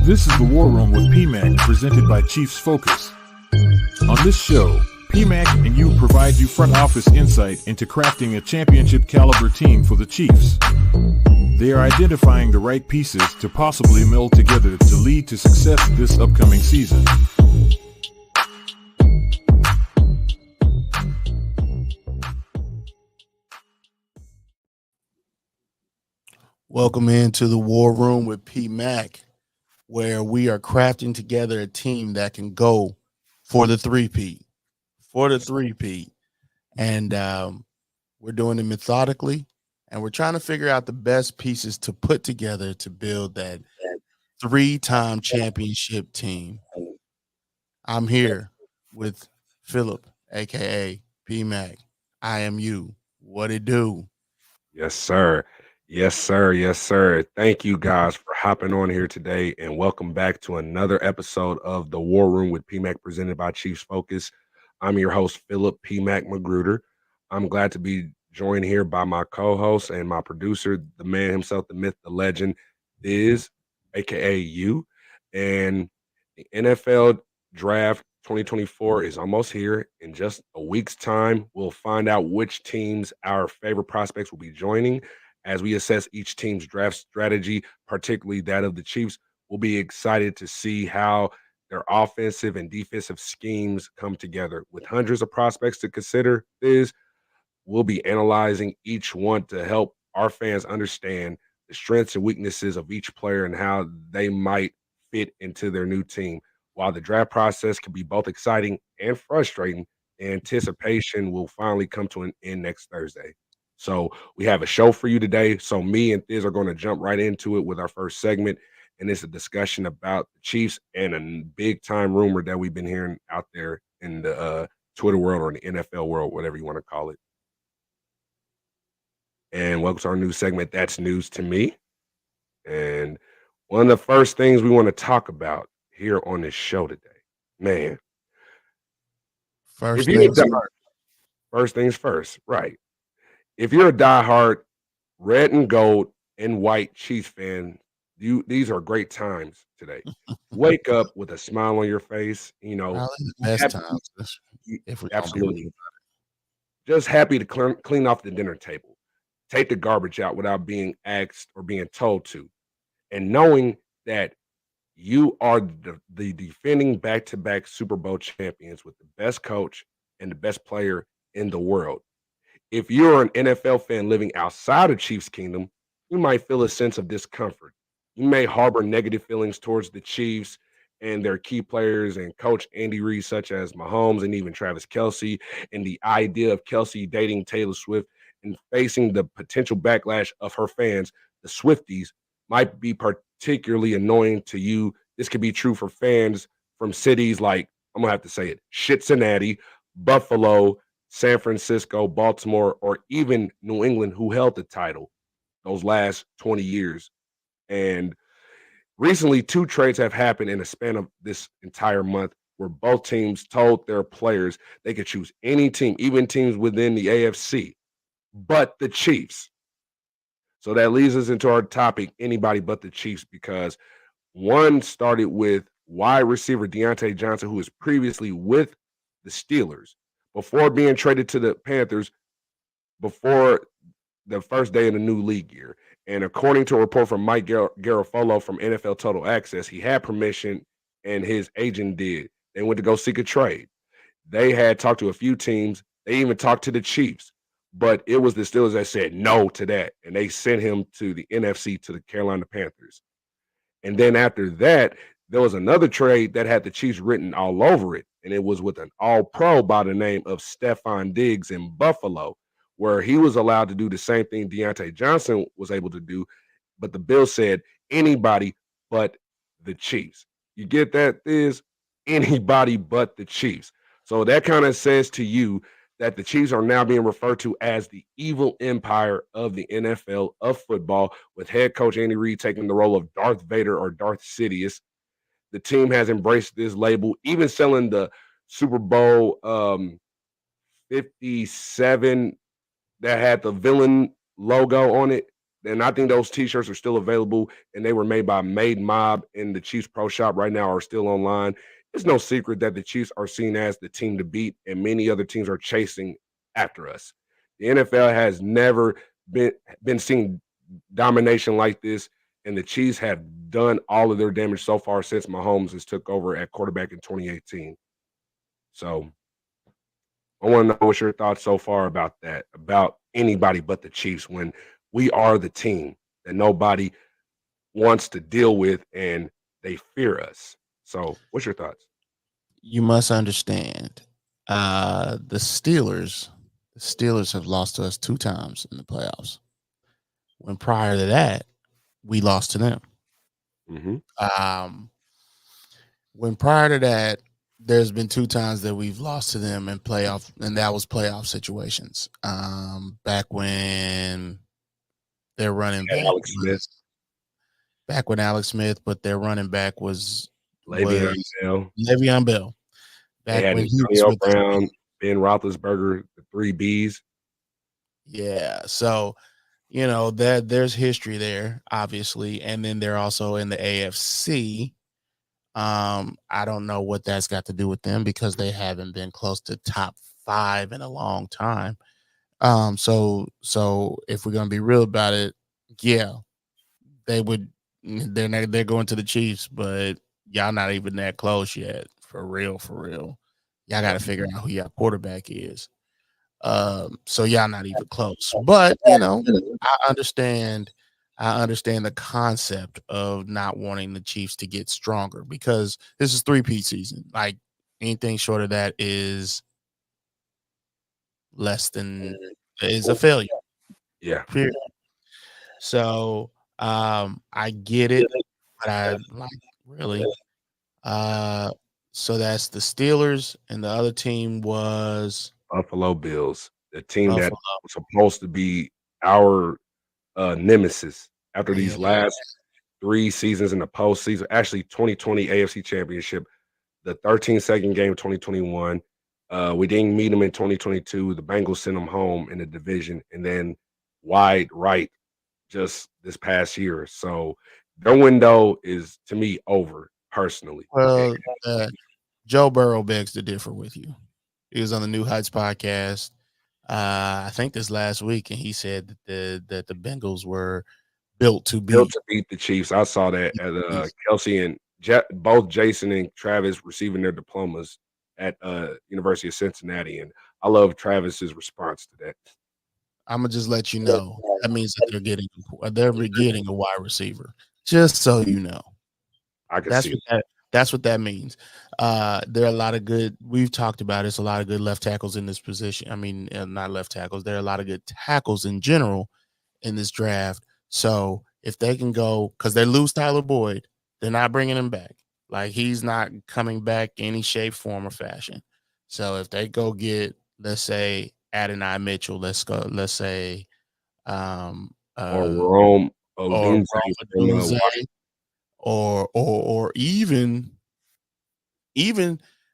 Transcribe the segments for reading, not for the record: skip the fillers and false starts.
This is the War Room with PMAC, presented by Chiefs Focus. On this show, PMAC and you provide you front office insight into crafting a championship caliber team for the Chiefs. They are identifying the right pieces to possibly meld together to lead to success this upcoming season. Welcome into the War Room with PMAC, where we are crafting together a team that can go for the three-peat. And we're doing it methodically, and we're trying to figure out the best pieces to put together to build that three-time championship team. I'm here with Philip, a.k.a. PMAC. I am you. What it do? Yes, sir. Yes, sir. Yes, sir. Thank you guys for hopping on here today, and welcome back to another episode of the War Room with PMAC, presented by Chiefs Focus. I'm your host, Philip PMAC Magruder. I'm glad to be joined here by my co-host and my producer, the man himself, the myth, the legend, is aka you. And the NFL draft 2024 is almost here. In just a week's time, we'll find out which teams our favorite prospects will be joining. As we assess each team's draft strategy, particularly that of the Chiefs, we'll be excited to see how their offensive and defensive schemes come together. With hundreds of prospects to consider, we'll be analyzing each one to help our fans understand the strengths and weaknesses of each player and how they might fit into their new team. While the draft process can be both exciting and frustrating, anticipation will finally come to an end next Thursday. So we have a show for you today. So me and Thiz are going to jump right into it with our first segment, and it's a discussion about the Chiefs and a big time rumor that we've been hearing out there in the Twitter world or the NFL world, whatever you want to call it. And welcome to our new segment, That's News to Me. And one of the first things we want to talk about here on this show today, man. First things first, right. If you're a diehard red and gold and white Chiefs fan, these are great times today. Wake up with a smile on your face, probably the best times. If we absolutely. Just happy to clean off the dinner table. Take the garbage out without being asked or being told to. And knowing that you are the defending back-to-back Super Bowl champions with the best coach and the best player in the world. If you're an NFL fan living outside of Chiefs Kingdom, you might feel a sense of discomfort. You may harbor negative feelings towards the Chiefs and their key players and coach Andy Reid, such as Mahomes and even Travis Kelce, and the idea of Kelce dating Taylor Swift and facing the potential backlash of her fans, the Swifties, might be particularly annoying to you. This could be true for fans from cities like, I'm going to have to say it, Cincinnati, Buffalo, San Francisco, Baltimore, or even New England, who held the title those last 20 years. And recently, 2 trades have happened in the span of this entire month where both teams told their players they could choose any team, even teams within the AFC, but the Chiefs. So that leads us into our topic, anybody but the Chiefs, because one started with wide receiver Deontay Johnson, who was previously with the Steelers before being traded to the Panthers before the first day of the new league year. And according to a report from Mike Garafolo from NFL Total Access, he had permission and his agent did. They went to go seek a trade. They had talked to a few teams. They even talked to the Chiefs. But it was the Steelers that said no to that, and they sent him to the NFC, to the Carolina Panthers. And then after that, there was another trade that had the Chiefs written all over it, and it was with an all-pro by the name of Stefon Diggs in Buffalo, where he was allowed to do the same thing Deontay Johnson was able to do, but the bill said anybody but the Chiefs. You get that, Thiz? Anybody but the Chiefs. So that kind of says to you that the Chiefs are now being referred to as the evil empire of the NFL of football, with head coach Andy Reid taking the role of Darth Vader or Darth Sidious. The team has embraced this label, even selling the Super Bowl 57 that had the villain logo on it. And I think those T-shirts are still available, and they were made by Made Mob in the Chiefs Pro Shop right now, are still online. It's no secret that the Chiefs are seen as the team to beat, and many other teams are chasing after us. The NFL has never been seen domination like this, and the Chiefs have done all of their damage so far since Mahomes has took over at quarterback in 2018. So I want to know what's your thoughts so far about that, about anybody but the Chiefs, when we are the team that nobody wants to deal with and they fear us. So what's your thoughts? You must understand, the Steelers have lost to us 2 times in the playoffs. When prior to that, we lost to them. Mm-hmm. When prior to that, there's been 2 times that we've lost to them in playoff, and that was playoff situations. Back when their running back Alex Smith. Back when Alex Smith, but their running back was Le'Veon Bell. Le'Veon Bell. Back when he was with Brown, Ben Roethlisberger, the 3 Bs. Yeah, so that there's history there, obviously, and then they're also in the AFC. I don't know what that's got to do with them because they haven't been close to top 5 in a long time. So if we're gonna be real about it, yeah, they're going to the Chiefs, but y'all not even that close yet. For real. Y'all got to figure out who your quarterback is. So y'all not even close. But I understand the concept of not wanting the Chiefs to get stronger because this is 3-peat season. Like anything short of that is a failure. Yeah. Period. So I get it, but I really. So that's the Steelers, and the other team was Buffalo Bills, the team that was supposed to be our nemesis after these last 3 seasons in the postseason. Actually, 2020 AFC Championship, the 13-second game of 2021. We didn't meet them in 2022. The Bengals sent them home in the division, and then wide right just this past year. So their window is, to me, over personally. Well, Joe Burrow begs to differ with you. He was on the New Heights podcast, I think this last week, and he said that the Bengals were built to beat the Chiefs. I saw that at Kelsey and both Jason and Travis receiving their diplomas at University of Cincinnati, and I love Travis's response to that. I'm gonna just let you know that means that they're getting a wide receiver. Just so you know, I can see it. That's what that means. There are a lot of good. We've talked about it's a lot of good left tackles in this position. I mean, not left tackles. There are a lot of good tackles in general in this draft. So if they can go, because they lose Tyler Boyd, they're not bringing him back. Like he's not coming back any shape, form, or fashion. So if they go get, let's say, Adonai Mitchell, let's say, or Rome or even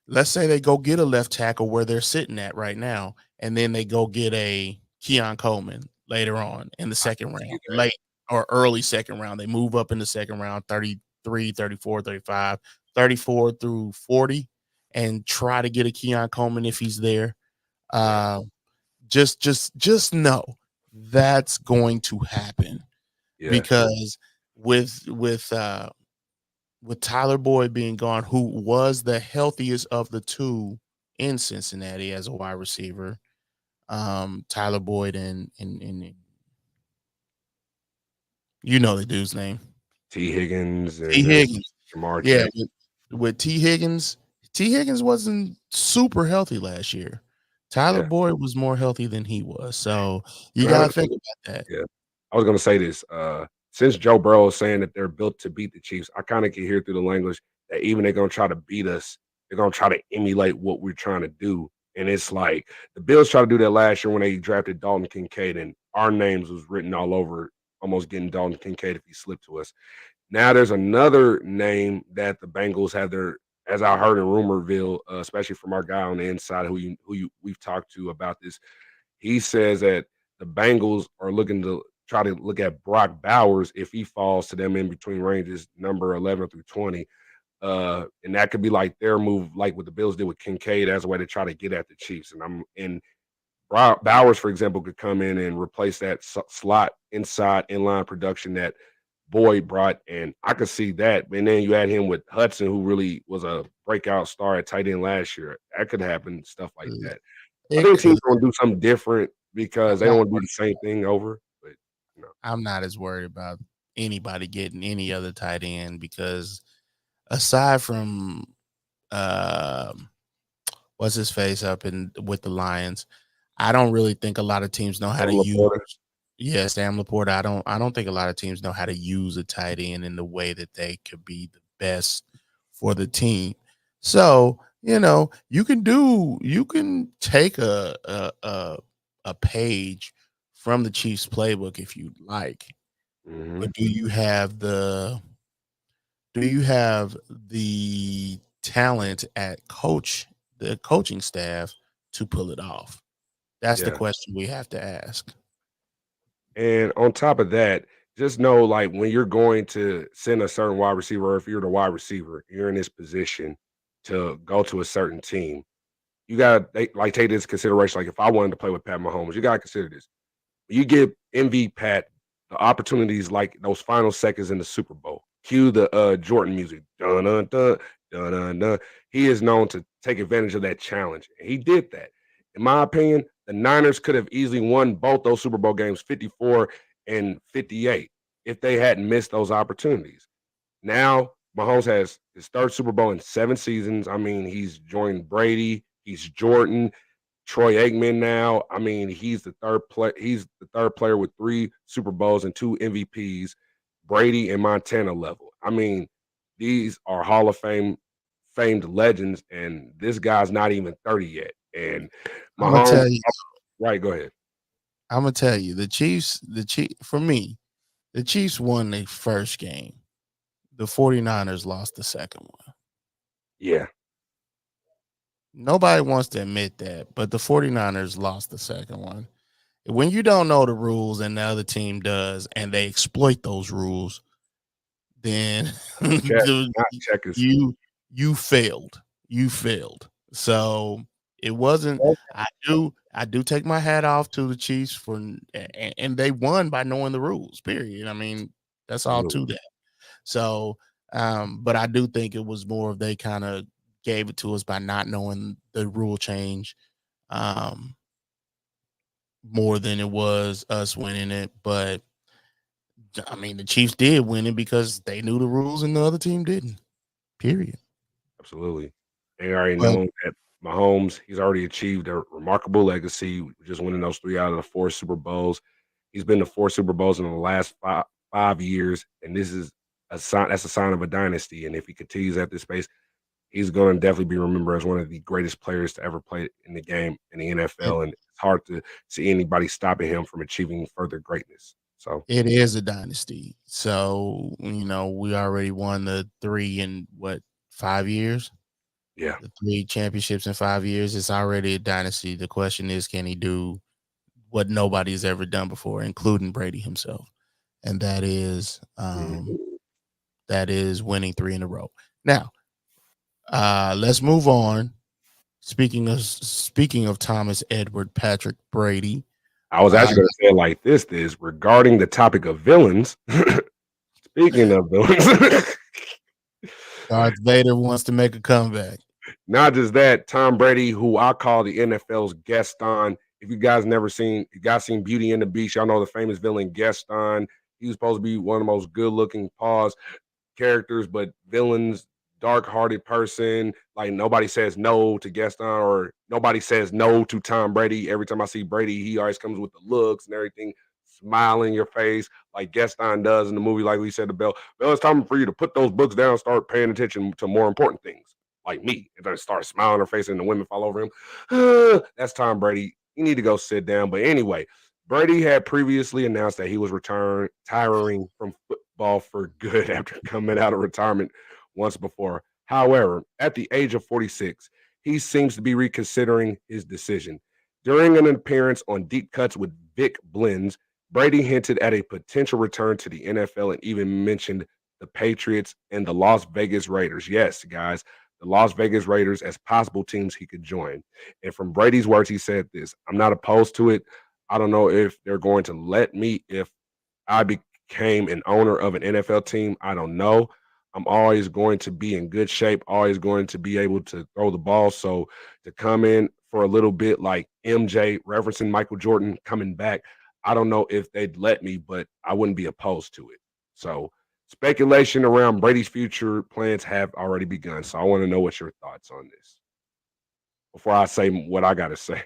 let's say they go get a left tackle where they're sitting at right now, and then they go get a Keon Coleman later on in the second round, late or early second round. They move up in the second round, 33, 34, 35, 34 through 40, and try to get a Keon Coleman if he's there. Just know that's going to happen because with Tyler Boyd being gone, who was the healthiest of the 2 in Cincinnati as a wide receiver, Tyler Boyd and you know the dude's name, T. Higgins. Jamar. Yeah, with T. Higgins wasn't super healthy last year. Tyler Boyd was more healthy than he was, so you gotta think about that. Yeah, I was gonna say this. Since Joe Burrow is saying that they're built to beat the Chiefs, I kind of can hear through the language that even they're gonna try to beat us, they're gonna try to emulate what we're trying to do. And it's like the Bills tried to do that last year when they drafted Dalton Kincaid, and our names was written all over, almost getting Dalton Kincaid if he slipped to us. Now there's another name that the Bengals have their, as I heard in Rumorville, especially from our guy on the inside who we've talked to about this. He says that the Bengals are looking to try to look at Brock Bowers if he falls to them in between ranges number 11 through 20. And that could be like their move, like what the Bills did with Kincaid, as a way to try to get at the Chiefs. And Bowers, for example, could come in and replace that slot inside inline production that Boyd brought, and I could see that. And then you add him with Hudson, who really was a breakout star at tight end last year. That could happen, stuff like that. I think teams are going to do something different because they don't want to do the same thing over. But I'm not as worried about anybody getting any other tight end because aside from what's his face up in with the Lions, I don't really think a lot of teams know how to use. Yeah, Sam Laporta. I don't think a lot of teams know how to use a tight end in the way that they could be the best for the team. So, you can take a page from the Chiefs playbook if you'd like. Mm-hmm. But do you have the talent at the coaching staff to pull it off? That's the question we have to ask. And on top of that, just know, like, when you're going to send a certain wide receiver, or if you're the wide receiver, you're in this position to go to a certain team. You got to take this into consideration. Like, if I wanted to play with Pat Mahomes, you got to consider this. You give MV Pat the opportunities like those final seconds in the Super Bowl. Cue the Jordan music. Dun, dun, dun, dun, dun, dun. He is known to take advantage of that challenge. And he did that. In my opinion, the Niners could have easily won both those Super Bowl games, 54 and 58, if they hadn't missed those opportunities. Now, Mahomes has his third Super Bowl in 7 seasons. I mean, he's joined Brady, he's Jordan, Troy Aikman now. I mean, he's the third player with 3 Super Bowls and 2 MVPs, Brady and Montana level. I mean, these are Hall of famed legends, and this guy's not even 30 yet. And Mahomes, right, go ahead. I'm gonna tell you, the Chiefs, for me, the Chiefs won the first game. The 49ers lost the second one. Yeah. Nobody wants to admit that, but the 49ers lost the second one. When you don't know the rules and the other team does, and they exploit those rules, then you failed. You failed. So it wasn't. I do take my hat off to the Chiefs and they won by knowing the rules. Period. I mean, that's all to that. So, but I do think it was more of they kind of gave it to us by not knowing the rule change, more than it was us winning it. But I mean, the Chiefs did win it because they knew the rules and the other team didn't. Period. Absolutely. They already know that Mahomes, he's already achieved a remarkable legacy, just winning those 3 out of the 4 Super Bowls. He's been to 4 Super Bowls in the last 5 years, and this is a sign. That's a sign of a dynasty. And if he continues at this pace, he's going to definitely be remembered as one of the greatest players to ever play in the game in the NFL. And it's hard to see anybody stopping him from achieving further greatness. So it is a dynasty. So, we already won the 3 in 5 years? Yeah. The 3 championships in 5 years. It's already a dynasty. The question is, can he do what nobody's ever done before, including Brady himself? And that is winning 3 in a row. Now, let's move on. Speaking of Thomas Edward Patrick Brady, I was actually going to say it like this: is regarding the topic of villains. Speaking of villains, Darth Vader wants to make a comeback. Not just that, Tom Brady, who I call the NFL's Gaston. If you guys seen Beauty and the Beast, y'all know the famous villain Gaston. He was supposed to be one of the most good-looking characters, but villains, dark-hearted person. Like, nobody says no to Gaston, or nobody says no to Tom Brady. Every time I see Brady, he always comes with the looks and everything, smile in your face like Gaston does in the movie. Like we said to Bell, it's time for you to put those books down, start paying attention to more important things, like me. And then start smiling on her face and the women fall over him. That's Tom Brady. You need to go sit down. But anyway, Brady had previously announced that he was retiring from football for good after coming out of retirement once before. However, at the age of 46, he seems to be reconsidering his decision. During an appearance on Deep Cuts with Vic Blends, Brady hinted at a potential return to the NFL and even mentioned the Patriots and the Las Vegas Raiders. Yes, guys, the Las Vegas Raiders as possible teams he could join. And from Brady's words, he said this: I'm not opposed to it. I don't know if they're going to let me if I became an owner of an NFL team. I don't know. I'm always going to be in good shape, always going to be able to throw the ball. So to come in for a little bit like MJ, referencing Michael Jordan coming back, I don't know if they'd let me, but I wouldn't be opposed to it. So speculation around Brady's future plans have already begun. So I want to know what your thoughts on this before I say what I got to say.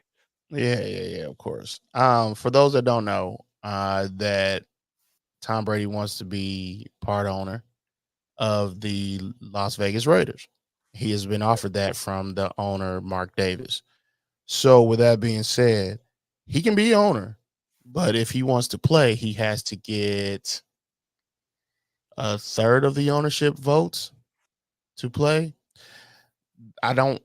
Yeah, of course. For those that don't know, that Tom Brady wants to be part owner of the Las Vegas Raiders. He has been offered that from the owner, Mark Davis. So with that being said, he can be owner, but if he wants to play, he has to get a third of the ownership votes to play. I don't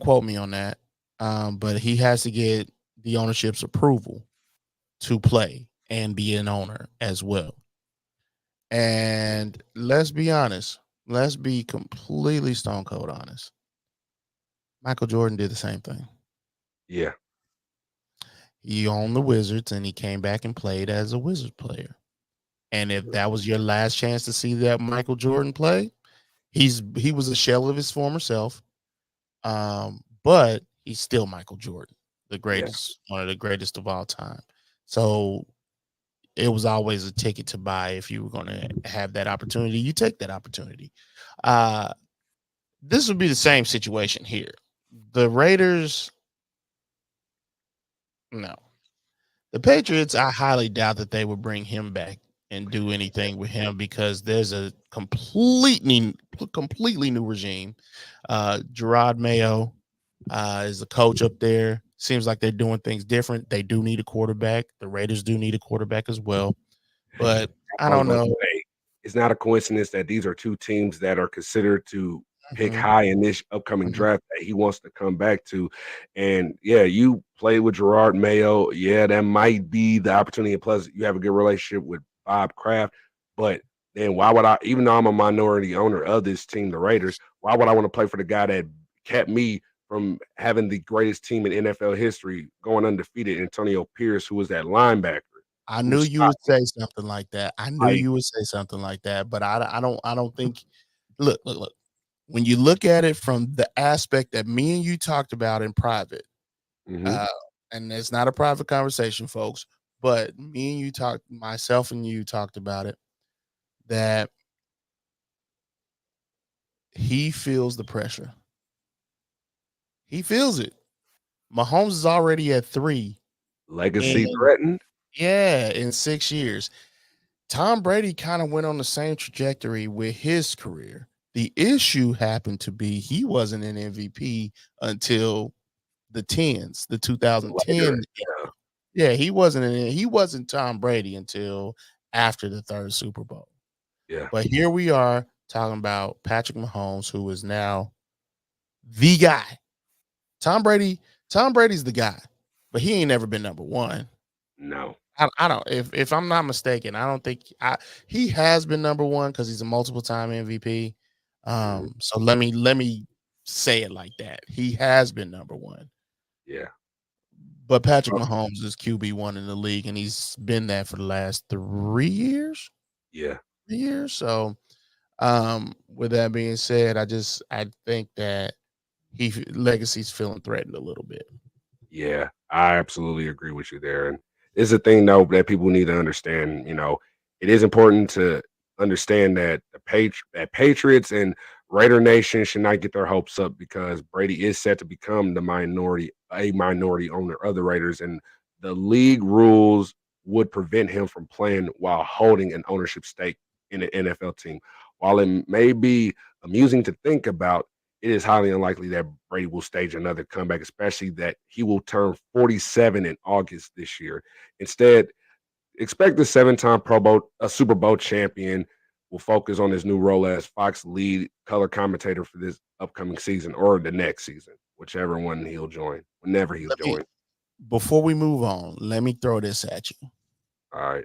quote me on that. But he has to get the ownership's approval to play and be an owner as well. And let's be honest. Let's be completely stone cold honest. Michael Jordan did the same thing. Yeah. He owned the Wizards and he came back and played as a Wizards player. And if that was your last chance to see that Michael Jordan play, he was a shell of his former self. But he's still Michael Jordan, the greatest, one of the greatest of all time. So it was always a ticket to buy. If you were going to have that opportunity, you take that opportunity. This would be the same situation here. The Raiders, no. The Patriots, I highly doubt that they would bring him back and do anything with him because there's a completely new regime. Gerard Mayo is the coach up there. Seems like they're doing things different. They do need a quarterback. The Raiders do need a quarterback as well. But I don't know. It's not a coincidence that these are two teams that are considered to pick high in this upcoming draft that he wants to come back to. And yeah, you played with Gerard Mayo. Yeah, that might be the opportunity. And plus, you have a good relationship with Bob Kraft. But then why would I, even though I'm a minority owner of this team, the Raiders, why would I want to play for the guy that kept me from having the greatest team in NFL history, going undefeated, Antonio Pierce, who was that linebacker? I knew you would say something like that. But I don't think. Look. When you look at it from the aspect that me and you talked about in private, and it's not a private conversation, folks, but me and you myself and you talked about it, that he feels the pressure. He feels it. Mahomes is already at 3. Legacy threatened? Yeah, in 6 years. Tom Brady kind of went on the same trajectory with his career. The issue happened to be he wasn't an MVP until the 10s, the 2010. Yeah, he wasn't Tom Brady until after the 3rd Super Bowl. Yeah. But here we are talking about Patrick Mahomes, who is now the guy. Tom Brady's the guy, but he ain't never been number 1. No. I don't. If I'm not mistaken, I don't think he has been number 1 because he's a multiple-time MVP. So let me say it like that. He has been number 1. Yeah. But Patrick Mahomes is QB1 in the league, and he's been that for the last 3 years. Yeah. 3 years. So, with that being said, I think that legacy's feeling threatened a little bit. Yeah, I absolutely agree with you there. And it's a thing though that people need to understand. You know, it is important to understand that that Patriots and Raider Nation should not get their hopes up because Brady is set to become a minority owner of the Raiders, and the league rules would prevent him from playing while holding an ownership stake in an NFL team. While it may be amusing to think about, it is highly unlikely that Brady will stage another comeback, especially that he will turn 47 in August this year. Instead, expect the 7-time Super Bowl champion will focus on his new role as Fox lead color commentator for this upcoming season or the next season, whichever one he'll join, whenever he'll join. Before we move on, let me throw this at you. All right.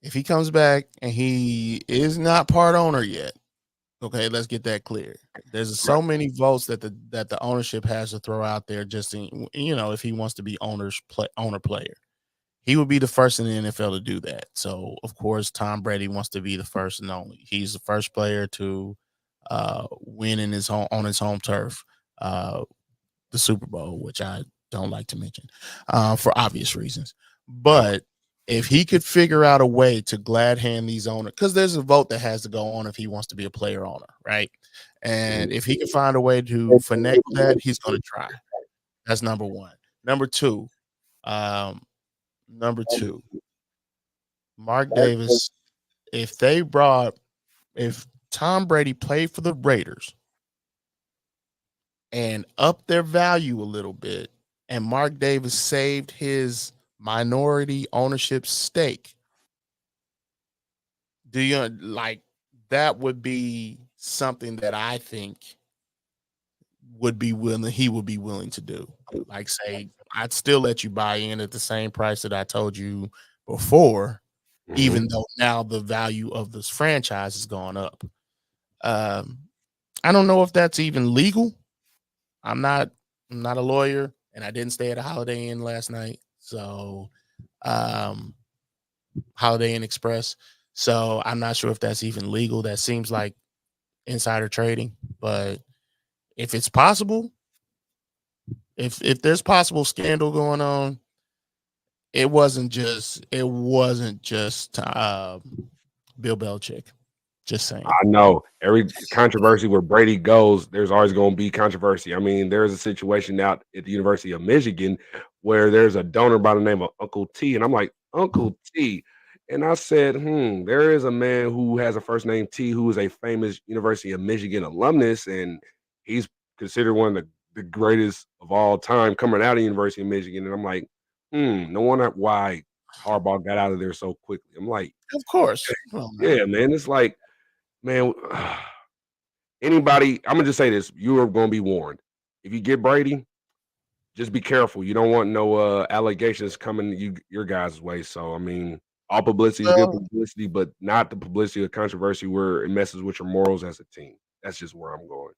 If he comes back and he is not part owner yet, okay, let's get that clear. There's so many votes that the ownership has to throw out there just in, if he wants to be owner player. He would be the first in the NFL to do that. So, of course, Tom Brady wants to be the first and only. He's the first player to win in on his home turf, the Super Bowl, which I don't like to mention for obvious reasons. But if he could figure out a way to glad hand these owners, because there's a vote that has to go on if he wants to be a player owner, right? And if he can find a way to finagle that, he's going to try. That's number one. Number two, Mark Davis. If Tom Brady played for the Raiders and upped their value a little bit, and Mark Davis saved his minority ownership stake, do you like that? Would be something that I think he would be willing to do. Like, say, I'd still let you buy in at the same price that I told you before, even though now the value of this franchise has gone up. I don't know if that's even legal. I'm not a lawyer, and I didn't stay at a Holiday Inn last night. So, Holiday Inn Express. So I'm not sure if that's even legal. That seems like insider trading, but if it's possible, if there's possible scandal going on, it wasn't just Bill Belichick. Just saying. I know every controversy where Brady goes, there's always going to be controversy. I mean, there's a situation out at the University of Michigan where there's a donor by the name of Uncle T, and I'm like, Uncle T. And I said, there is a man who has a first name T who is a famous University of Michigan alumnus, and he's considered one of the greatest of all time coming out of University of Michigan. And I'm like, no wonder why Harbaugh got out of there so quickly. I'm like, of course. Yeah, man. It's like, man, anybody, I'm gonna just say this: you are gonna be warned. If you get Brady, just be careful. You don't want no allegations coming your guys' way. So, I mean, all publicity is good publicity, but not the publicity of controversy where it messes with your morals as a team. That's just where I'm going.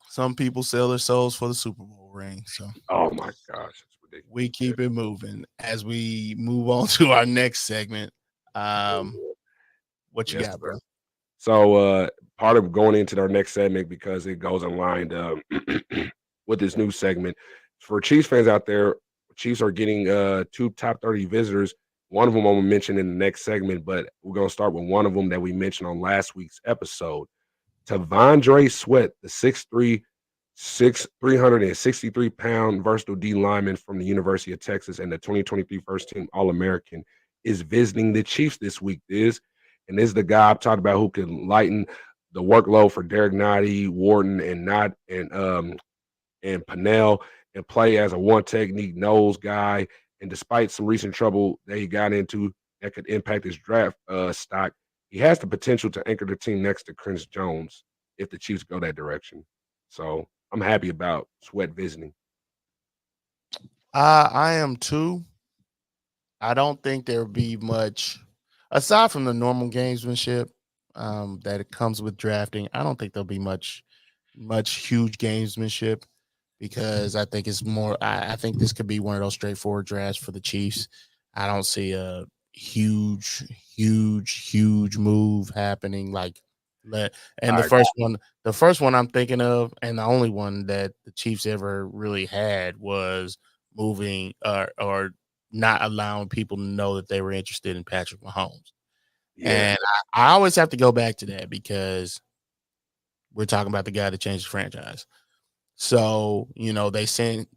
Some people sell their souls for the Super Bowl ring. So, oh my gosh, it's ridiculous. We keep it moving as we move on to our next segment. What you got, bro? So, part of going into our next segment, because it goes in line with this new segment, for Chiefs fans out there, Chiefs are getting 2 top 30 visitors. One of them I'm going to mention in the next segment, but we're going to start with one of them that we mentioned on last week's episode. T'Vondre Sweat, the 6'3", 363-pound versatile D lineman from the University of Texas and the 2023 first-team All-American, is visiting the Chiefs this week, And this is the guy I've talked about who can lighten the workload for Derek Nnadi, Wharton, and Pennell, and play as a one-technique nose guy. And despite some recent trouble that he got into that could impact his draft stock, he has the potential to anchor the team next to Chris Jones if the Chiefs go that direction. So I'm happy about Sweat visiting. I am too. I don't think there'll be much aside from the normal gamesmanship that it comes with drafting. I don't think there'll be much huge gamesmanship because I think it's more. I think this could be one of those straightforward drafts for the Chiefs. I don't see a huge move happening the first one I'm thinking of, and the only one that the Chiefs ever really had was moving or not allowing people to know that they were interested in Patrick Mahomes. Yeah. And I always have to go back to that because we're talking about the guy that changed the franchise. So, they sent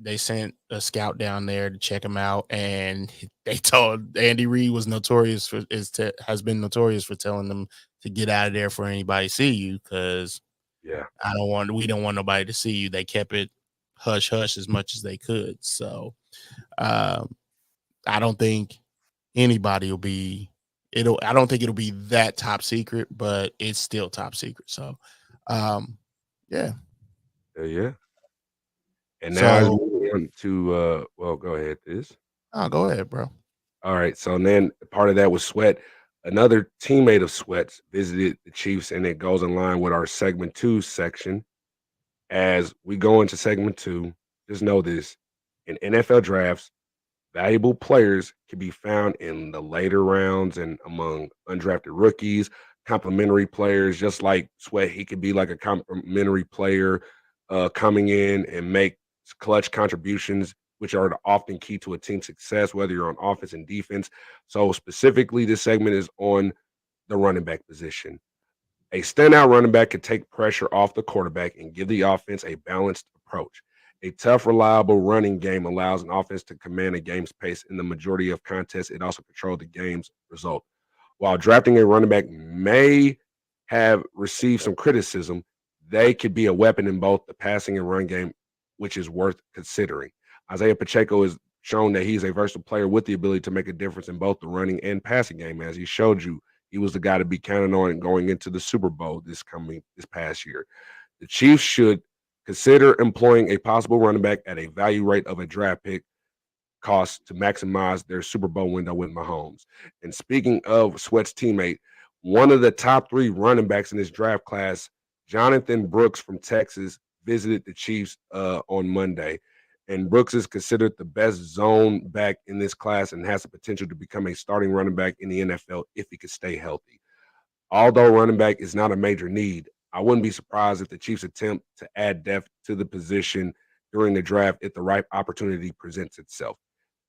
a scout down there to check him out, and they told Andy Reid has been notorious for telling them to get out of there for anybody to see you because we don't want nobody to see you. They kept it hush hush as much as they could. So, I don't think anybody will be. I don't think it'll be that top secret, but it's still top secret. So, yeah. Yeah. And now moving on to go ahead, Oh, go ahead, bro. All right. So then part of that was Sweat. Another teammate of Sweat's visited the Chiefs, and it goes in line with our segment 2 section. As we go into segment 2, just know this: in NFL drafts, valuable players can be found in the later rounds and among undrafted rookies, complimentary players, just like Sweat. He could be like a complimentary player coming in and make clutch contributions, which are often key to a team's success, whether you're on offense and defense. So, specifically, this segment is on the running back position. A standout running back can take pressure off the quarterback and give the offense a balanced approach. A tough, reliable running game allows an offense to command a game's pace. In the majority of contests, it also controls the game's result. While drafting a running back may have received some criticism, they could be a weapon in both the passing and run game, which is worth considering. Isaiah Pacheco has shown that he's a versatile player with the ability to make a difference in both the running and passing game. As he showed you, he was the guy to be counted on going into the Super Bowl this past year. The Chiefs should consider employing a possible running back at a value rate of a draft pick cost to maximize their Super Bowl window with Mahomes. And speaking of Sweat's teammate, one of the top 3 running backs in this draft class, Jonathan Brooks from Texas, visited the Chiefs on Monday. And Brooks is considered the best zone back in this class and has the potential to become a starting running back in the NFL if he could stay healthy. Although running back is not a major need, I wouldn't be surprised if the Chiefs attempt to add depth to the position during the draft if the right opportunity presents itself.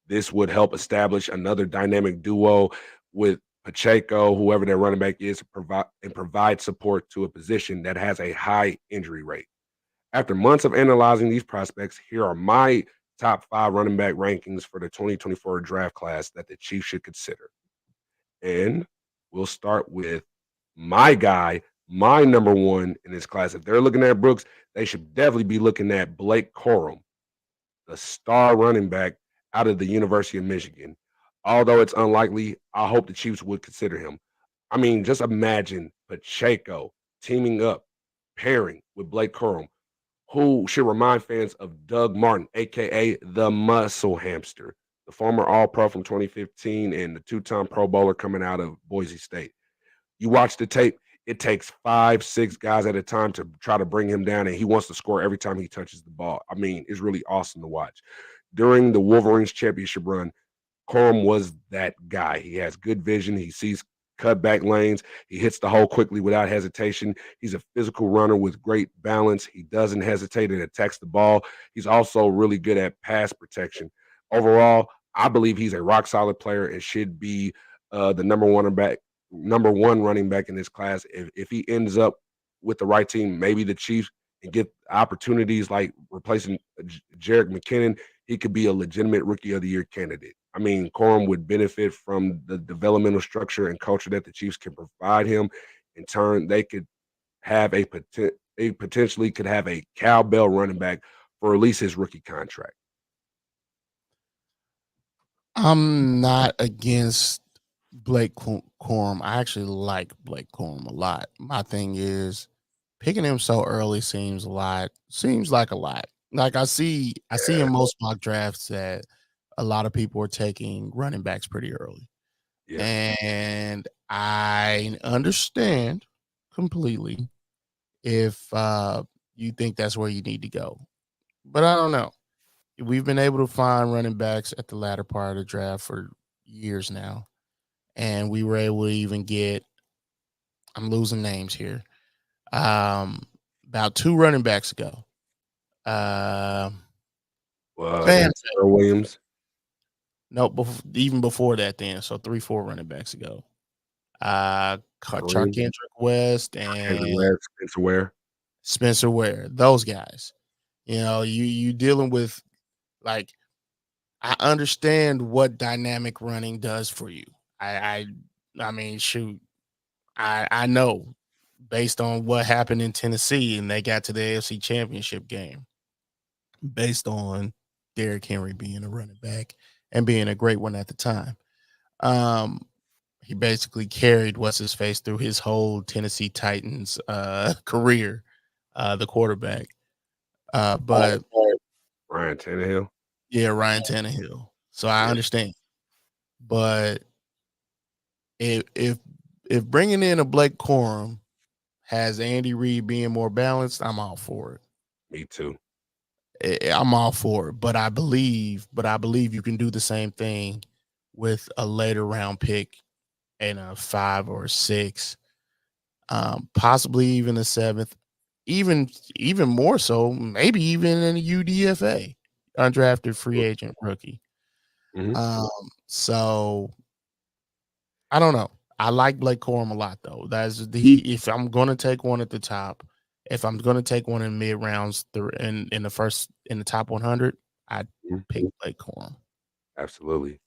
This would help establish another dynamic duo with Pacheco, whoever their running back is, provide support to a position that has a high injury rate. After months of analyzing these prospects, here are my top 5 running back rankings for the 2024 draft class that the Chiefs should consider. And we'll start with my guy, my number 1 in this class. If they're looking at Brooks, they should definitely be looking at Blake Corum, the star running back out of the University of Michigan. Although it's unlikely, I hope the Chiefs would consider him. I mean, just imagine Pacheco teaming up, pairing with Blake Corum, who should remind fans of Doug Martin, aka the Muscle Hamster, the former All-Pro from 2015 and the 2-time Pro Bowler coming out of Boise State. You watch the tape, it takes 5, 6 guys at a time to try to bring him down, and he wants to score every time he touches the ball. I mean, it's really awesome to watch. During the Wolverines championship run, Corum was that guy. He has good vision. He sees cutback lanes. He hits the hole quickly without hesitation. He's a physical runner with great balance. He doesn't hesitate and attacks the ball. He's also really good at pass protection. Overall, I believe he's a rock solid player and should be the number one running back in this class. If he ends up with the right team, maybe the Chiefs, and get opportunities like replacing Jerick McKinnon, he could be a legitimate Rookie of the Year candidate. I mean, Corum would benefit from the developmental structure and culture that the Chiefs can provide him. In turn, they could have potentially could have a cowbell running back for at least his rookie contract. I'm not against Blake Corum. I actually like Blake Corum a lot. My thing is picking him so early seems like a lot. Like I see in most mock drafts that a lot of people are taking running backs pretty early. Yeah. And I understand completely if you think that's where you need to go. But I don't know. We've been able to find running backs at the latter part of the draft for years now. And we were able to even get, I'm losing names here, about 2 running backs ago. Spencer Williams. No, even before that then. So 3, 4 running backs ago. Charkendrick West and Spencer Ware. Those guys. You know, you dealing with, like, I understand what dynamic running does for you. I mean, shoot, I know based on what happened in Tennessee and they got to the AFC Championship game, based on Derrick Henry being a running back and being a great one at the time. He basically carried what's his face through his whole Tennessee Titans career, the quarterback. But Ryan Tannehill. Yeah, Ryan Tannehill. So I understand. But if bringing in a Blake Corum has Andy Reid being more balanced, I'm all for it. Me too. I'm all for it. But I believe you can do the same thing with a later round pick and a 5 or 6, possibly even a 7th, even more so, maybe even in a UDFA, undrafted free agent rookie. Mhm. So I don't know. I like Blake Corum a lot, though. If I'm going to take one at the top, if I'm going to take one in mid rounds in the top 100, I'd pick Mhm. Blake Corum. Absolutely.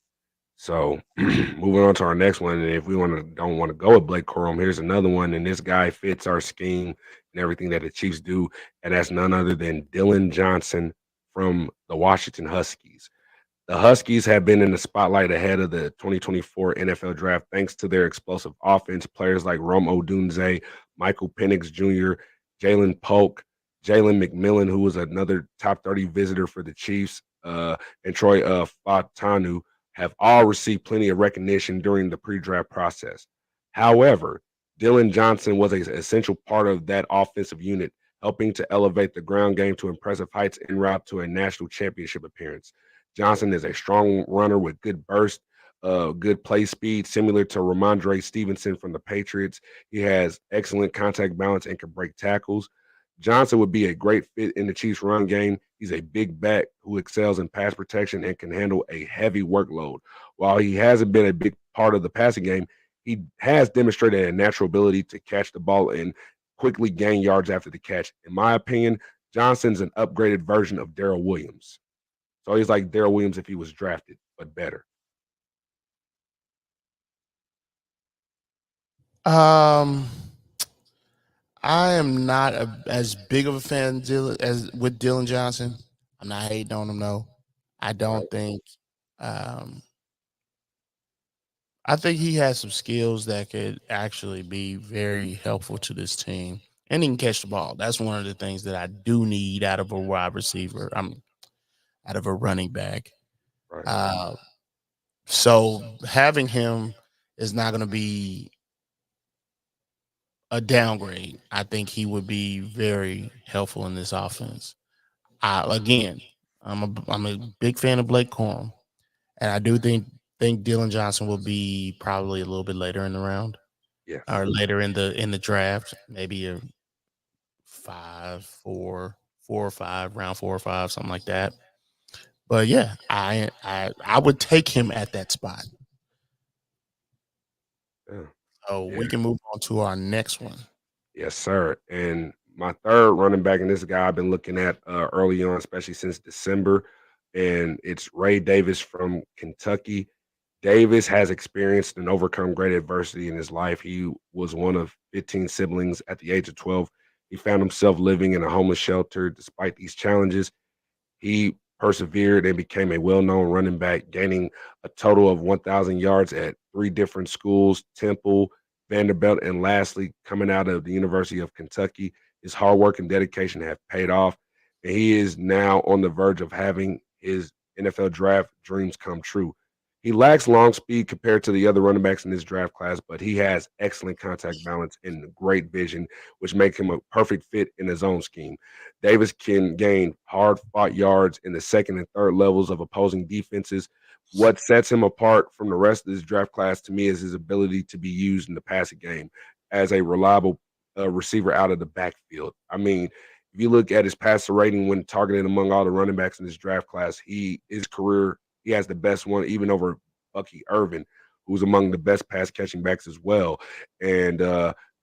So moving on to our next one, and if we don't want to go with Blake Corum, here's another one, and this guy fits our scheme and everything that the Chiefs do, and that's none other than Dillon Johnson from the Washington Huskies. The Huskies have been in the spotlight ahead of the 2024 NFL Draft thanks to their explosive offense. Players like Rome Odunze, Michael Penix Jr., Jalen Polk, Jalen McMillan, who was another top 30 visitor for the Chiefs, and Troy Fatanu have all received plenty of recognition during the pre-draft process. However, Dillon Johnson was an essential part of that offensive unit, helping to elevate the ground game to impressive heights en route to a national championship appearance. Johnson is a strong runner with good burst, good play speed, similar to Ramondre Stevenson from the Patriots. He has excellent contact balance and can break tackles. Johnson would be a great fit in the Chiefs' run game. He's a big back who excels in pass protection and can handle a heavy workload. While he hasn't been a big part of the passing game, he has demonstrated a natural ability to catch the ball and quickly gain yards after the catch. In my opinion, Johnson's an upgraded version of Darrell Williams. So he's like Darrell Williams if he was drafted, but better. Um, I am not as big of a fan as with Dillon Johnson. I'm not hating on him though. I don't Right. think. I think he has some skills that could actually be very helpful to this team, and he can catch the ball. That's one of the things that I do need out of a wide receiver. Out of a running back. Right. So having him is not going to be a downgrade. I think he would be very helpful in this offense. Again, I'm a big fan of Blake Corum, and I do think Dillon Johnson will be probably a little bit later in the round Yes. or later in the draft, maybe a 4 or 5, round 4 or 5, something like that. But yeah, I would take him at that spot. Yeah. So Yeah. we can move on to our next one. Yes, sir. And my third running back, and this guy I've been looking at early on, especially since December, and it's Ray Davis from Kentucky. Davis has experienced and overcome great adversity in his life. He was one of 15 siblings at the age of 12. He found himself living in a homeless shelter. Despite these challenges, he persevered and became a well-known running back, gaining a total of 1,000 yards at 3 different schools, Temple, Vanderbilt, and lastly, coming out of the University of Kentucky. His hard work and dedication have paid off, and he is now on the verge of having his NFL draft dreams come true. He lacks long speed compared to the other running backs in this draft class, but he has excellent contact balance and great vision, which make him a perfect fit in his own scheme. Davis can gain hard fought yards in the second and third levels of opposing defenses. What sets him apart from the rest of this draft class to me is his ability to be used in the passing game as a reliable receiver out of the backfield. I mean, if you look at his passer rating when targeted among all the running backs in this draft class, his career he has the best one, even over Bucky Irvin, who's among the best pass catching backs as well. And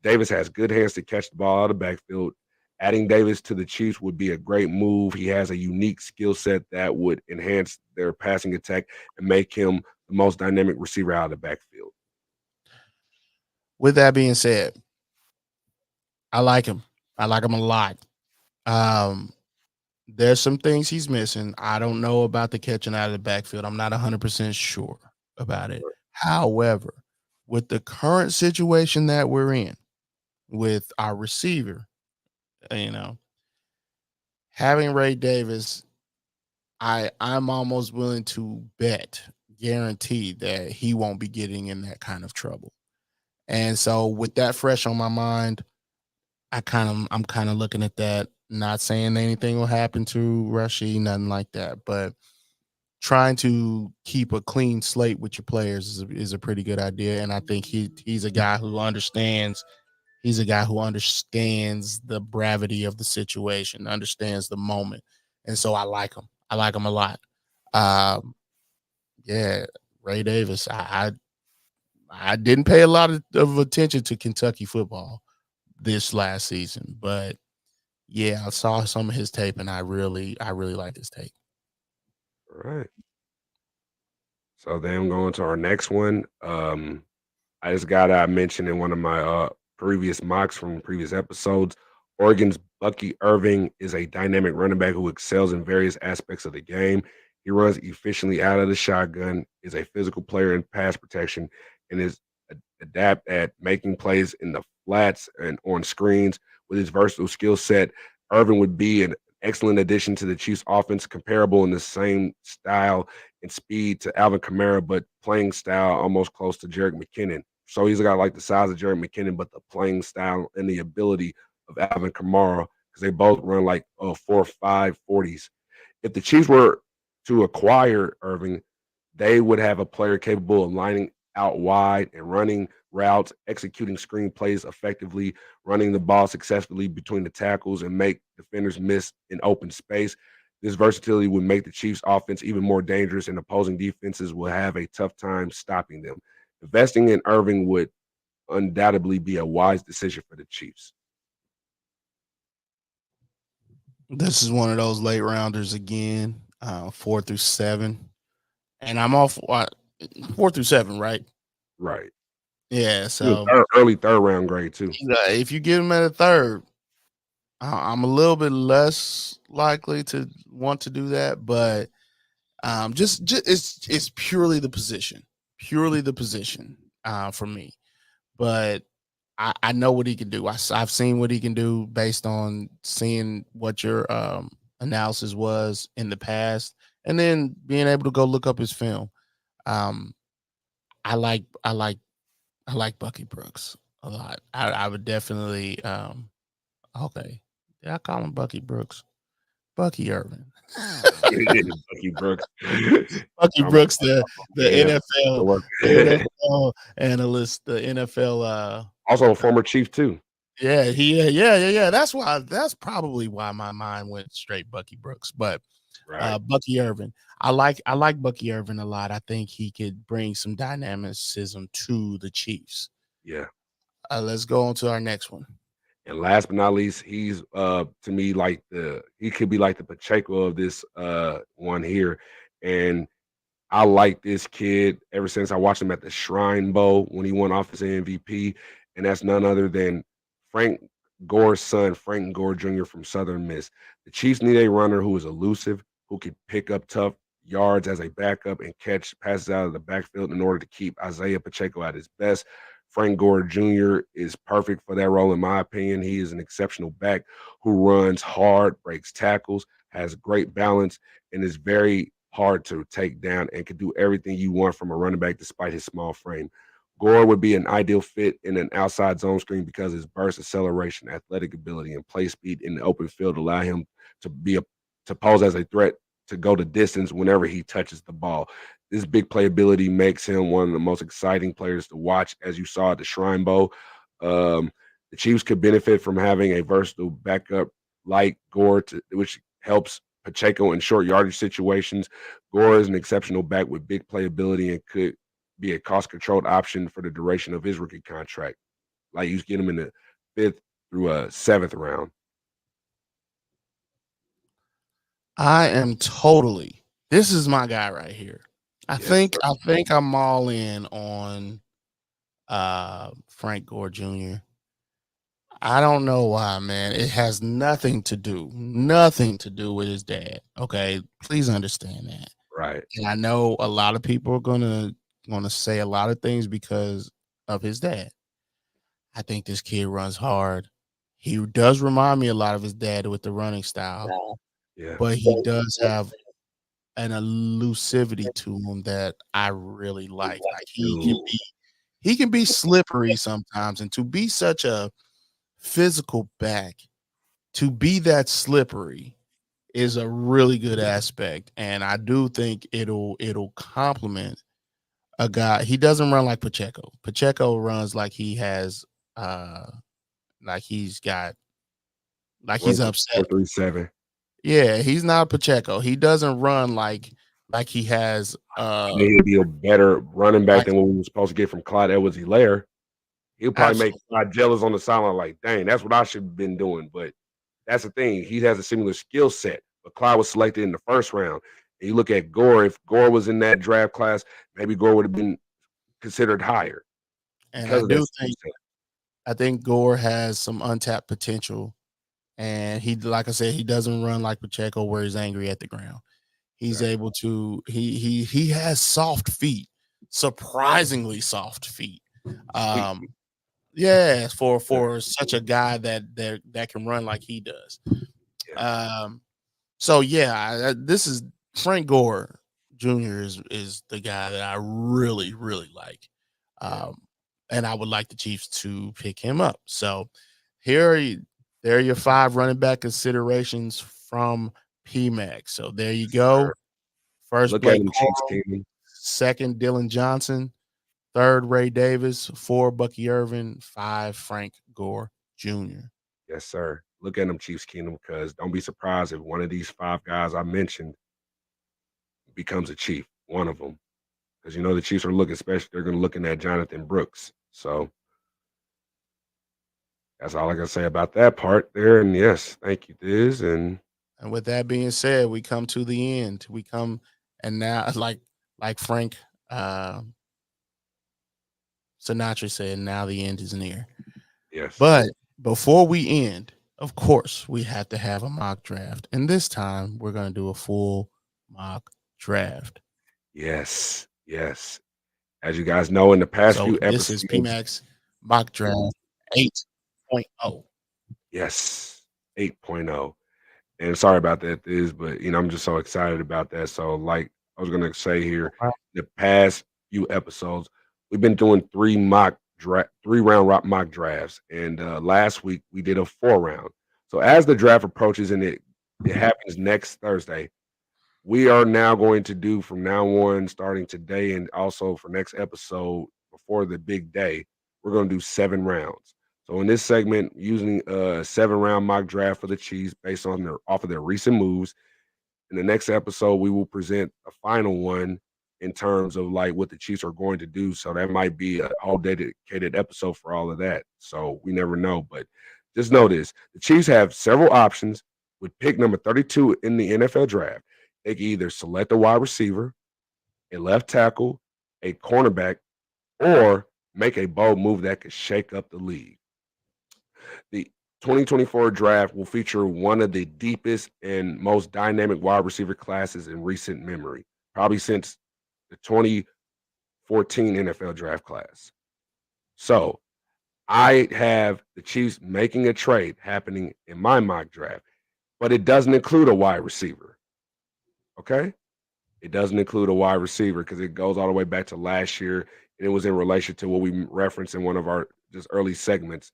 Davis has good hands to catch the ball out of the backfield. Adding Davis to the Chiefs would be a great move. He has a unique skill set that would enhance their passing attack and make him the most dynamic receiver out of the backfield. With that being said, I like him. I like him a lot. Um, there's some things he's missing. I don't know about the catching out of the backfield. I'm not 100% sure about it. However, with the current situation that we're in with our receiver, you know, having Ray Davis, I'm almost willing to bet guarantee that he won't be getting in that kind of trouble. And so with that fresh on my mind, I'm kind of looking at that, not saying anything will happen to Rashid, nothing like that, but trying to keep a clean slate with your players is a pretty good idea. And I think he's a guy who understands. He's a guy who understands the gravity of the situation, understands the moment, and so I like him. I like him a lot. Yeah, Ray Davis. I didn't pay a lot of attention to Kentucky football this last season, but yeah, I saw some of his tape, and I really like his tape. All right. So then going to our next one. I just got I mentioned in one of my previous mocks from previous episodes. Oregon's Bucky Irving is a dynamic running back who excels in various aspects of the game. He runs efficiently out of the shotgun, is a physical player in pass protection, and is adept at making plays in the flats and on screens. With his versatile skill set, Irving would be an excellent addition to the Chiefs' offense, comparable in the same style and speed to Alvin Kamara, but playing style almost close to Jerick McKinnon. So he's got like the size of Jerick McKinnon, but the playing style and the ability of Alvin Kamara, because they both run like 4.5 40s. If the Chiefs were to acquire Irving, they would have a player capable of lining out wide and running routes, executing screen plays effectively, running the ball successfully between the tackles, and make defenders miss in open space. This versatility would make the Chiefs' offense even more dangerous, and opposing defenses will have a tough time stopping them. Investing in Irving would undoubtedly be a wise decision for the Chiefs. This is one of those late rounders again, 4 through 7, and I'm off 4 through 7, right? Right. Yeah. So early third round grade too. If you get him at a third, I'm a little bit less likely to want to do that, but just it's purely the position for me. But I know what he can do. I've seen what he can do based on seeing what your analysis was in the past, and then being able to go look up his film. I like Bucky Brooks a lot. I would definitely okay. Did I call him Bucky Brooks? Bucky Irving. Bucky Brooks. Bucky Brooks, the NFL analyst, the NFL also a former Chief too. Yeah. That's probably why my mind went straight Bucky Brooks. But Bucky Irving. I like Bucky Irving a lot. I think he could bring some dynamicism to the Chiefs. Yeah. Let's go on to our next one. And last but not least, he's to me like he could be like the Pacheco of this one here. And I like this kid ever since I watched him at the Shrine Bowl when he won Offensive MVP. And that's none other than Frank Gore's son, Frank Gore Jr. from Southern Miss. The Chiefs need a runner who is elusive, who can pick up tough yards as a backup and catch passes out of the backfield in order to keep Isaiah Pacheco at his best. Frank Gore Jr. is perfect for that role, in my opinion. He is an exceptional back who runs hard, breaks tackles, has great balance, and is very hard to take down and can do everything you want from a running back despite his small frame. Gore would be an ideal fit in an outside zone screen because his burst, acceleration, athletic ability, and play speed in the open field allow him to pose as a threat to go the distance whenever he touches the ball. This big playability makes him one of the most exciting players to watch, as you saw at the Shrine Bowl. The Chiefs could benefit from having a versatile backup like Gore, which helps Pacheco in short yardage situations. Gore is an exceptional back with big playability and could be a cost-controlled option for the duration of his rookie contract. Like you get him in the 5th through a 7th round. This is my guy right here. I think I'm all in on Frank Gore Jr. I don't know why, man. It has nothing to do with his dad. Okay, please understand that. Right. And I know a lot of people are gonna say a lot of things because of his dad. I think this kid runs hard. He does remind me a lot of his dad with the running style. Yeah. But he does have an elusivity to him that I really like. Like he can be slippery sometimes, and to be such a physical back, to be that slippery is a really good aspect. And I do think it'll complement a guy. He doesn't run like Pacheco. Pacheco runs like he has like he's got like he's upset. 4.37. Yeah, he's not Pacheco. He doesn't run like he has He'll be a better running back like, than what we were supposed to get from Clyde Edwards-Helaire. He'll probably make absolutely. Clyde jealous on the sideline, like, dang, that's what I should have been doing. But that's the thing. He has a similar skill set. But Clyde was selected in the first round. And you look at Gore, if Gore was in that draft class, maybe Gore would have been considered higher. And I think Gore has some untapped potential. And he, like I said, he doesn't run like Pacheco where he's angry at the ground. He's able to he has soft feet, surprisingly soft feet. Yeah, for such a guy that can run like he does. So yeah, this is Frank Gore Jr. is the guy that I really like. And I would like the Chiefs to pick him up. So there are your 5 running back considerations from PMAC. So there you go. First, look Blake at him, Corum, second, Dylan Johnson, third, Ray Davis, 4, Bucky Irvin, 5, Frank Gore Jr. Yes, sir. Look at them, Chiefs Kingdom, because don't be surprised if one of these 5 guys I mentioned becomes a Chief, one of them. Because you know the Chiefs are looking, especially they're going to looking at Jonathan Brooks. So that's all I can say about that part there. And yes, thank you, Diz. And with that being said, we come to the end. We come, and now like Frank Sinatra said, now the end is near. Yes. But before we end, of course, we have to have a mock draft. And this time we're going to do a full mock draft. Yes. As you guys know, in the past few episodes, this is PMAC's mock draft 8.0. Yes, 8.0. And sorry about that, but I'm just so excited about that. So, like I was gonna say here, the past few episodes, we've been doing 3-round mock drafts, and last week we did a 4-round. So as the draft approaches and it happens next Thursday, we are now going to do from now on, starting today, and also for next episode before the big day, we're going to do 7 rounds. So in this segment, using a 7-round mock draft for the Chiefs based on off of their recent moves. In the next episode, we will present a final one in terms of like what the Chiefs are going to do. So that might be a whole dedicated episode for all of that. So we never know, but just know this: the Chiefs have several options with pick number 32 in the NFL draft. They can either select a wide receiver, a left tackle, a cornerback, or make a bold move that could shake up the league. The 2024 draft will feature one of the deepest and most dynamic wide receiver classes in recent memory, probably since the 2014 NFL draft class. So I have the Chiefs making a trade happening in my mock draft, but it doesn't include a wide receiver. Okay? It doesn't include a wide receiver because it goes all the way back to last year, and it was in relation to what we referenced in one of our just early segments,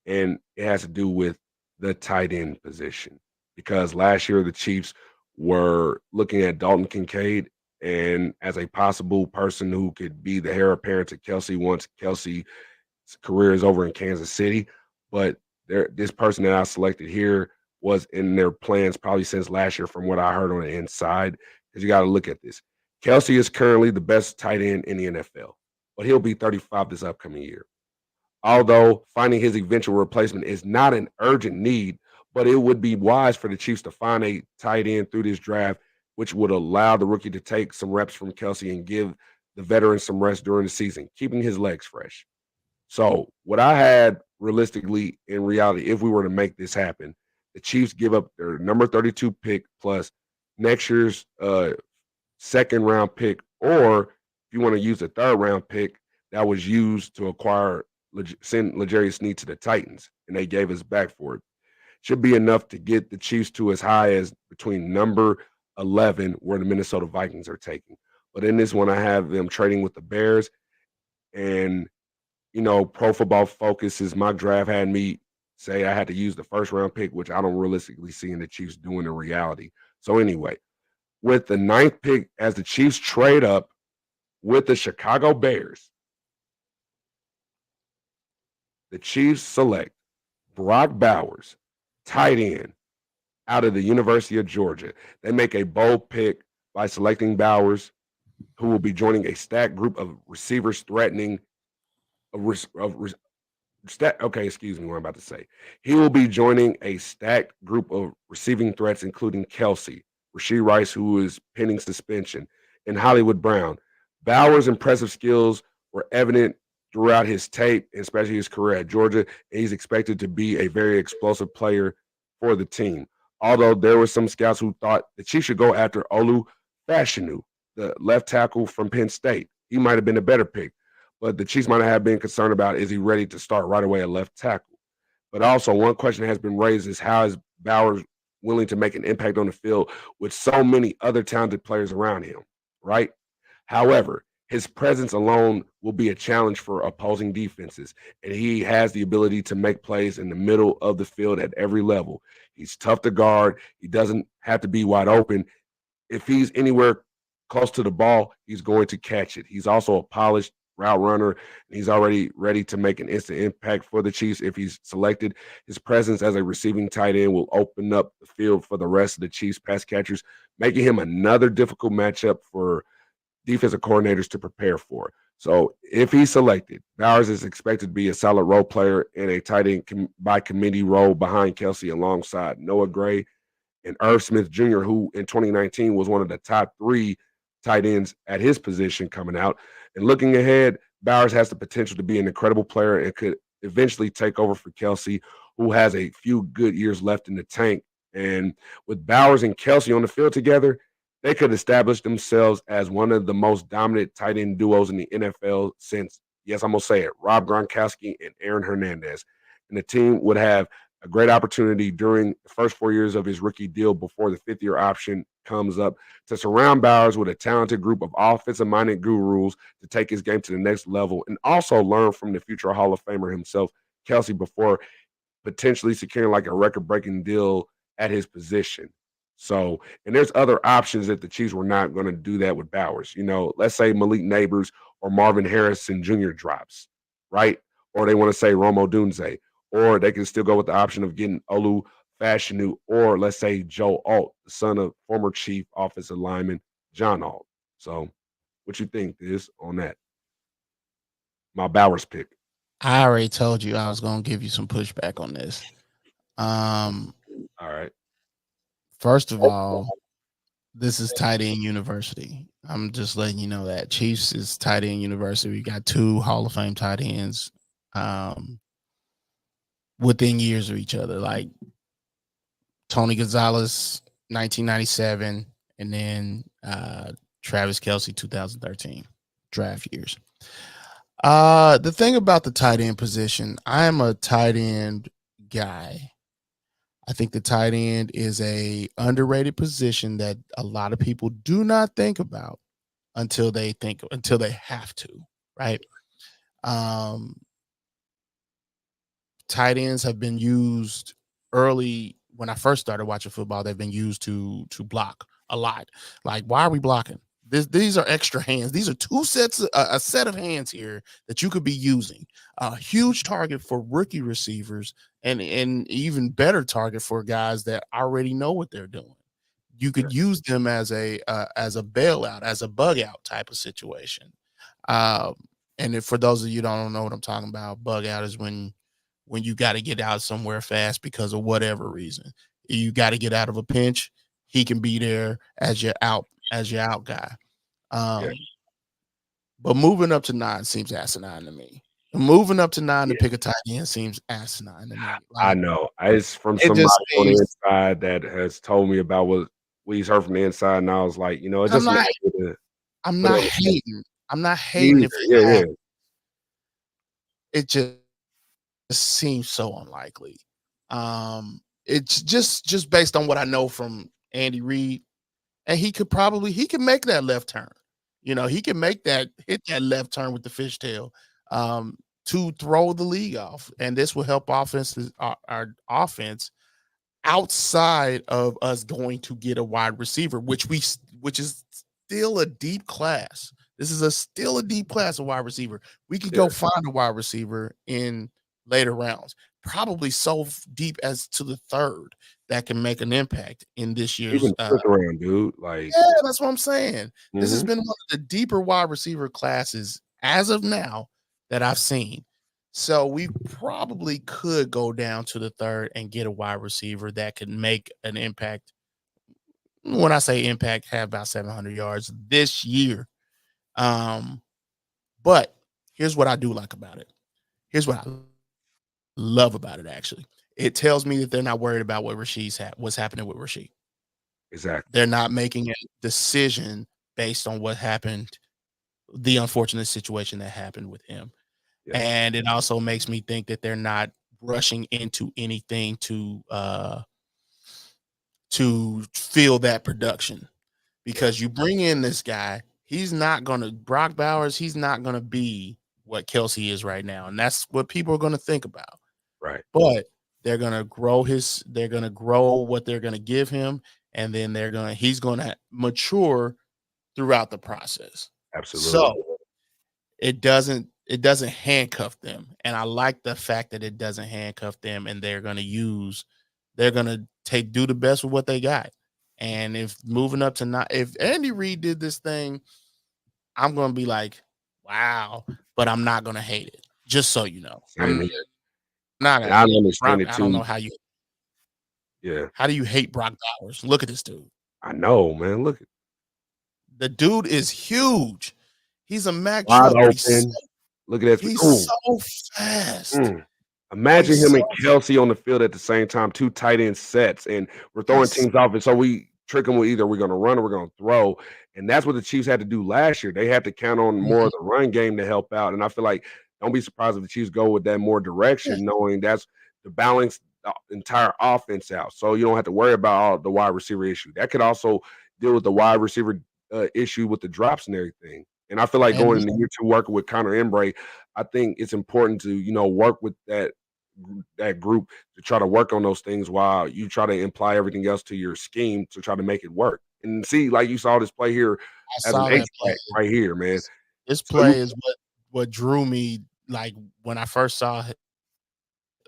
and it has to do with the tight end position because last year the Chiefs were looking at Dalton Kincaid and as a possible person who could be the heir apparent to Kelce once Kelce's career is over in Kansas City. But this person that I selected here was in their plans probably since last year from what I heard on the inside, because you got to look at this. Kelce is currently the best tight end in the NFL, but he'll be 35 this upcoming year. Although finding his eventual replacement is not an urgent need, but it would be wise for the Chiefs to find a tight end through this draft, which would allow the rookie to take some reps from Kelce and give the veteran some rest during the season, keeping his legs fresh. So what I had realistically in reality, if we were to make this happen, the Chiefs give up their number 32 pick plus next year's second round pick, or if you want to use the 3rd round pick that was used to acquire send L'Jarius Sneed to the Titans, and they gave us back for it. Should be enough to get the Chiefs to as high as between number 11, where the Minnesota Vikings are taking. But in this one, I have them trading with the Bears. And, Pro Football Focus's mock draft had me say I had to use the first round pick, which I don't realistically see in the Chiefs doing in reality. So anyway, with the 9th pick, as the Chiefs trade up with the Chicago Bears, the Chiefs select Brock Bowers, tight end, out of the University of Georgia. They make a bold pick by selecting Bowers, who will be joining a stacked group of receivers threatening okay, excuse me, what I'm about to say. He will be joining a stacked group of receiving threats, including Kelce, Rashee Rice, who is pending suspension, and Hollywood Brown. Bowers' impressive skills were evident throughout his tape, especially his career at Georgia, and he's expected to be a very explosive player for the team. Although there were some scouts who thought the Chiefs should go after Olu Fashanu, the left tackle from Penn State. He might have been a better pick, but the Chiefs might have been concerned about, is he ready to start right away at left tackle? But also, one question has been raised is, how is Bowers willing to make an impact on the field with so many other talented players around him, right? However, his presence alone will be a challenge for opposing defenses, and he has the ability to make plays in the middle of the field at every level. He's tough to guard. He doesn't have to be wide open. If he's anywhere close to the ball, he's going to catch it. He's also a polished route runner, and he's already ready to make an instant impact for the Chiefs if he's selected. His presence as a receiving tight end will open up the field for the rest of the Chiefs pass catchers, making him another difficult matchup for defensive coordinators to prepare for. So if he's selected, Bowers is expected to be a solid role player in a tight end by committee role behind Kelce, alongside Noah Gray and Irv Smith Jr., who in 2019 was one of the top 3 tight ends at his position coming out. And looking ahead, Bowers has the potential to be an incredible player and could eventually take over for Kelce, who has a few good years left in the tank. And with Bowers and Kelce on the field together, they could establish themselves as one of the most dominant tight end duos in the NFL since, yes, I'm going to say it, Rob Gronkowski and Aaron Hernandez. And the team would have a great opportunity during the first 4 years of his rookie deal before the 5th-year option comes up to surround Bowers with a talented group of offensive-minded gurus to take his game to the next level, and also learn from the future Hall of Famer himself, Kelce, before potentially securing like a record-breaking deal at his position. So, and there's other options that the Chiefs were not going to do that with Bowers. Let's say Malik Neighbors or Marvin Harrison Jr. drops, right? Or they want to say Rome Odunze, or they can still go with the option of getting Olu Fashanu, or let's say Joe Alt, the son of former Chief offensive lineman John Alt. So, what you think is on that? My Bowers pick. I already told you I was going to give you some pushback on this. All right. First of all, this is tight end university. I'm just letting you know that Chiefs is tight end university. We got 2 Hall of Fame tight ends within years of each other, like Tony Gonzalez, 1997, and then Travis Kelce, 2013 draft years. The thing about the tight end position, I am a tight end guy. I think the tight end is a underrated position that a lot of people do not think about until they have to, right? Tight ends have been used early. When I first started watching football, they've been used to block a lot. Like, why are we blocking? These are extra hands. These are a set of hands here that you could be using. A huge target for rookie receivers, and even better target for guys that already know what they're doing. You could use them as a bailout, as a bug out type of situation. And for those of you who don't know what I'm talking about, bug out is when you got to get out somewhere fast because of whatever reason. You got to get out of a pinch. He can be there as your out guy. But moving up to 9 seems asinine to me. Moving up to 9 to pick a tight end seems asinine to me. Like, I know. It's from somebody on the inside that has told me about what he's heard from the inside, and I was like, it just I'm not hating. I'm not hating it just seems so unlikely. It's just based on what I know from Andy Reid. and he can make that left turn. He can hit that left turn with the fishtail to throw the league off, and this will help our offense outside of us going to get a wide receiver, which is still a deep class. This is still a deep class of wide receiver. We could go find a wide receiver in later rounds, probably so deep as to the third that can make an impact in this year's even fifth round, dude. Like, yeah, that's what I'm saying. This has been one of the deeper wide receiver classes as of now that I've seen. So we probably could go down to the third and get a wide receiver that can make an impact. When I say impact, have about 700 yards this year. But here's what I do like about it. Here's what I love about it, actually. It tells me that they're not worried about what's happening with Rasheed. Exactly. They're not making a decision based on what happened, the unfortunate situation that happened with him. Yeah. And it also makes me think that they're not rushing into anything to fill that production, because you bring in this guy, Brock Bowers, he's not going to be what Kelce is right now. And that's what people are going to think about. Right. But they're going to grow what they're going to give him. And then he's going to mature throughout the process. Absolutely. So it doesn't handcuff them. And I like the fact that it doesn't handcuff them, and they're going to do the best with what they got. And if Andy Reid did this thing, I'm going to be like, wow, but I'm not going to hate it. Just so you know. I understand it too. I don't know how you. Yeah. How do you hate Brock Bowers? Look at this dude. I know, man. Look. The dude is huge. He's a Mack truck. Look at that. He's so fast. Imagine him and Kelce on the field at the same time, two tight end sets, and we're throwing teams off. And so we trick them with either we're going to run or we're going to throw. And that's what the Chiefs had to do last year. They had to count on more of the run game to help out. And I feel like, don't be surprised if the Chiefs go with that more direction, knowing that's to balance the entire offense out. So you don't have to worry about all the wide receiver issue. That could also deal with the wide receiver issue with the drops and everything. And I feel like going into year two working with Connor Embree, I think it's important to, work with that group to try to work on those things while you try to imply everything else to your scheme to try to make it work. And see, like you saw this play here as an H-back right here, man. This play is what drew me, like when I first saw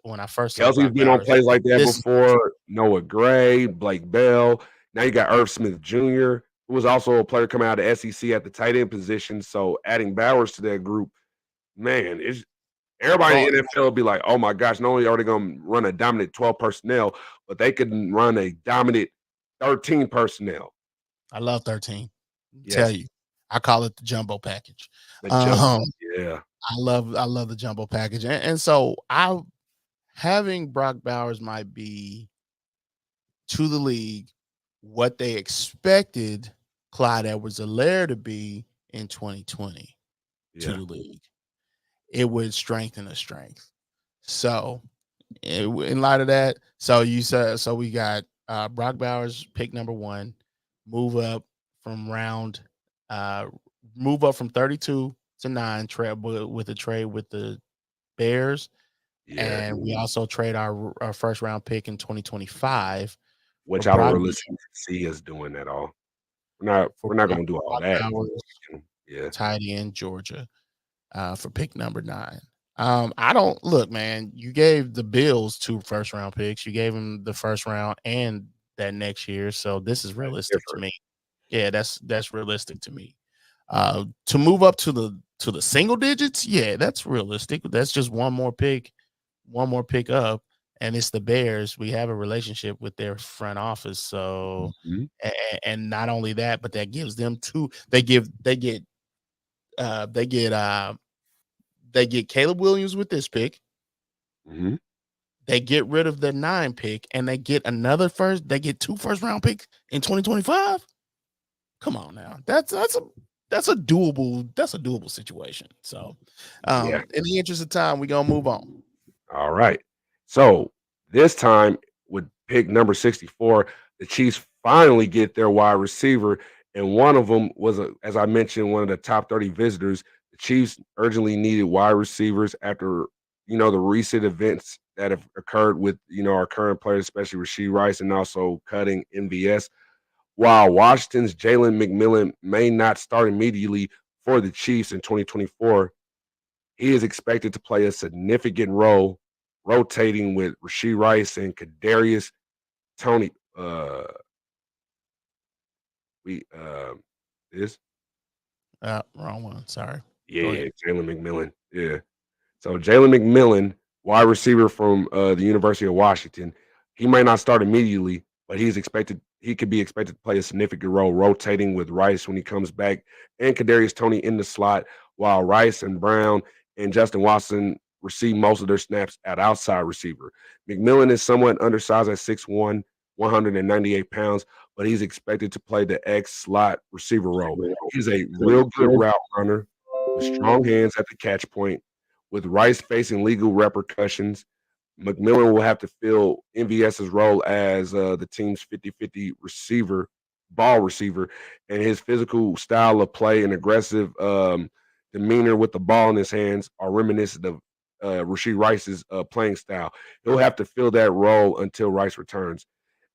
Kelce's been on plays like that before. Noah Gray, Blake Bell. Now you got Irv Smith Jr., who was also a player coming out of SEC at the tight end position. So adding Bowers to that group, man, everybody in the NFL will be like, oh my gosh, not only are they going to run a dominant 12 personnel, but they could run a dominant 13 personnel. I love 13. Yes. Tell you, I call it the jumbo package. Yeah. I love the jumbo package. And so having Brock Bowers might be to the league what they expected Clyde Edwards-Helaire to be in 2020 to the league. It would strengthen the strength. So in light of that, we got Brock Bowers, pick number 1, move up from 32 to 9, with a trade with the Bears. Yeah. And we also trade our first round pick in 2025. Which I don't really see us doing at all. We're not going to do all that. Tight end, Georgia, for pick number 9. I don't look, man. You gave the Bills 2 first round picks. You gave them the first round and that next year. So this is realistic to me. Yeah, that's realistic to me. To move up to the single digits, yeah, that's realistic. That's just one more pick up. And it's the Bears. We have a relationship with their front office. So, and not only that, but that gives them 2. They get Caleb Williams with this pick. Mm-hmm. They get rid of the 9 pick, and they get They get 2 first round picks in 2025. Come on now, that's a doable situation. So, in the interest of time, we're gonna move on. All right. So this time with pick number 64, the Chiefs finally get their wide receiver, and one of them was, as I mentioned, one of the top 30 visitors. The Chiefs urgently needed wide receivers after the recent events that have occurred with our current players, especially Rashee Rice, and also cutting MVS. While Washington's Jalen McMillan may not start immediately for the Chiefs in 2024, he is expected to play a significant role, rotating with Rashee Rice and Kadarius Tony. This Wrong one. Sorry. yeah, Jalen McMillan. Yeah. So Jalen McMillan, wide receiver from the University of Washington, he might not start immediately, but he could be expected to play a significant role rotating with Rice when he comes back, and Kadarius Toney in the slot, while Rice and Brown and Justin Watson receive most of their snaps at outside receiver. McMillan is somewhat undersized at 6'1", 198 pounds, but he's expected to play the X slot receiver role. He's a real good route runner with strong hands at the catch point. With Rice facing legal repercussions, McMillan will have to fill MVS's role as the team's 50-50 ball receiver, and his physical style of play and aggressive demeanor with the ball in his hands are reminiscent of Rashee Rice's playing style. He'll have to fill that role until Rice returns.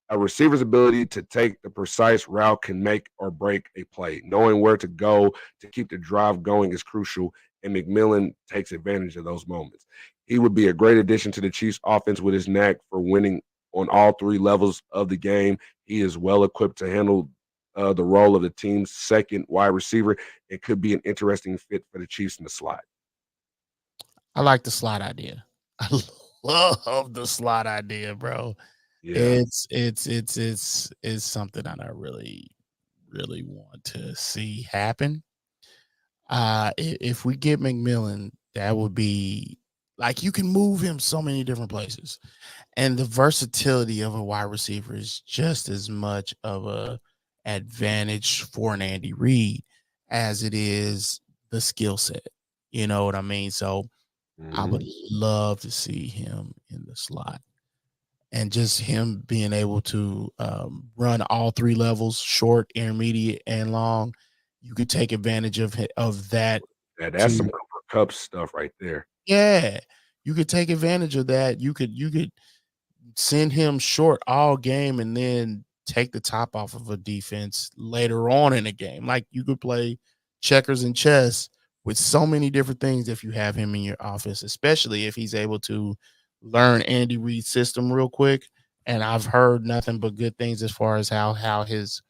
A receiver's ability to take the precise route can make or break a play. Knowing where to go to keep the drive going is crucial, and McMillan takes advantage of those moments. He would be a great addition to the Chiefs' offense with his knack for winning on all three levels of the game. He is well equipped to handle the role of the team's second wide receiver and could be an interesting fit for the Chiefs in the slot. I like the slot idea. I love the slot idea, bro. Yeah. It's something that I really, really want to see happen. If we get McMillan, that would be like, you can move him so many different places, and the versatility of a wide receiver is just as much of a advantage for an Andy Reid as it is the skill set. You know what I mean? So I would love to see him in the slot. And just him being able to run all three levels, short, intermediate, and long, you could take advantage of that. Yeah, that's some Cooper Kupp stuff right there. Yeah, you could take advantage of that. You could send him short all game and then take the top off of a defense later on in the game. Like, you could play checkers and chess with so many different things if you have him in your offense, especially if he's able to learn Andy Reid's system real quick. And I've heard nothing but good things as far as how his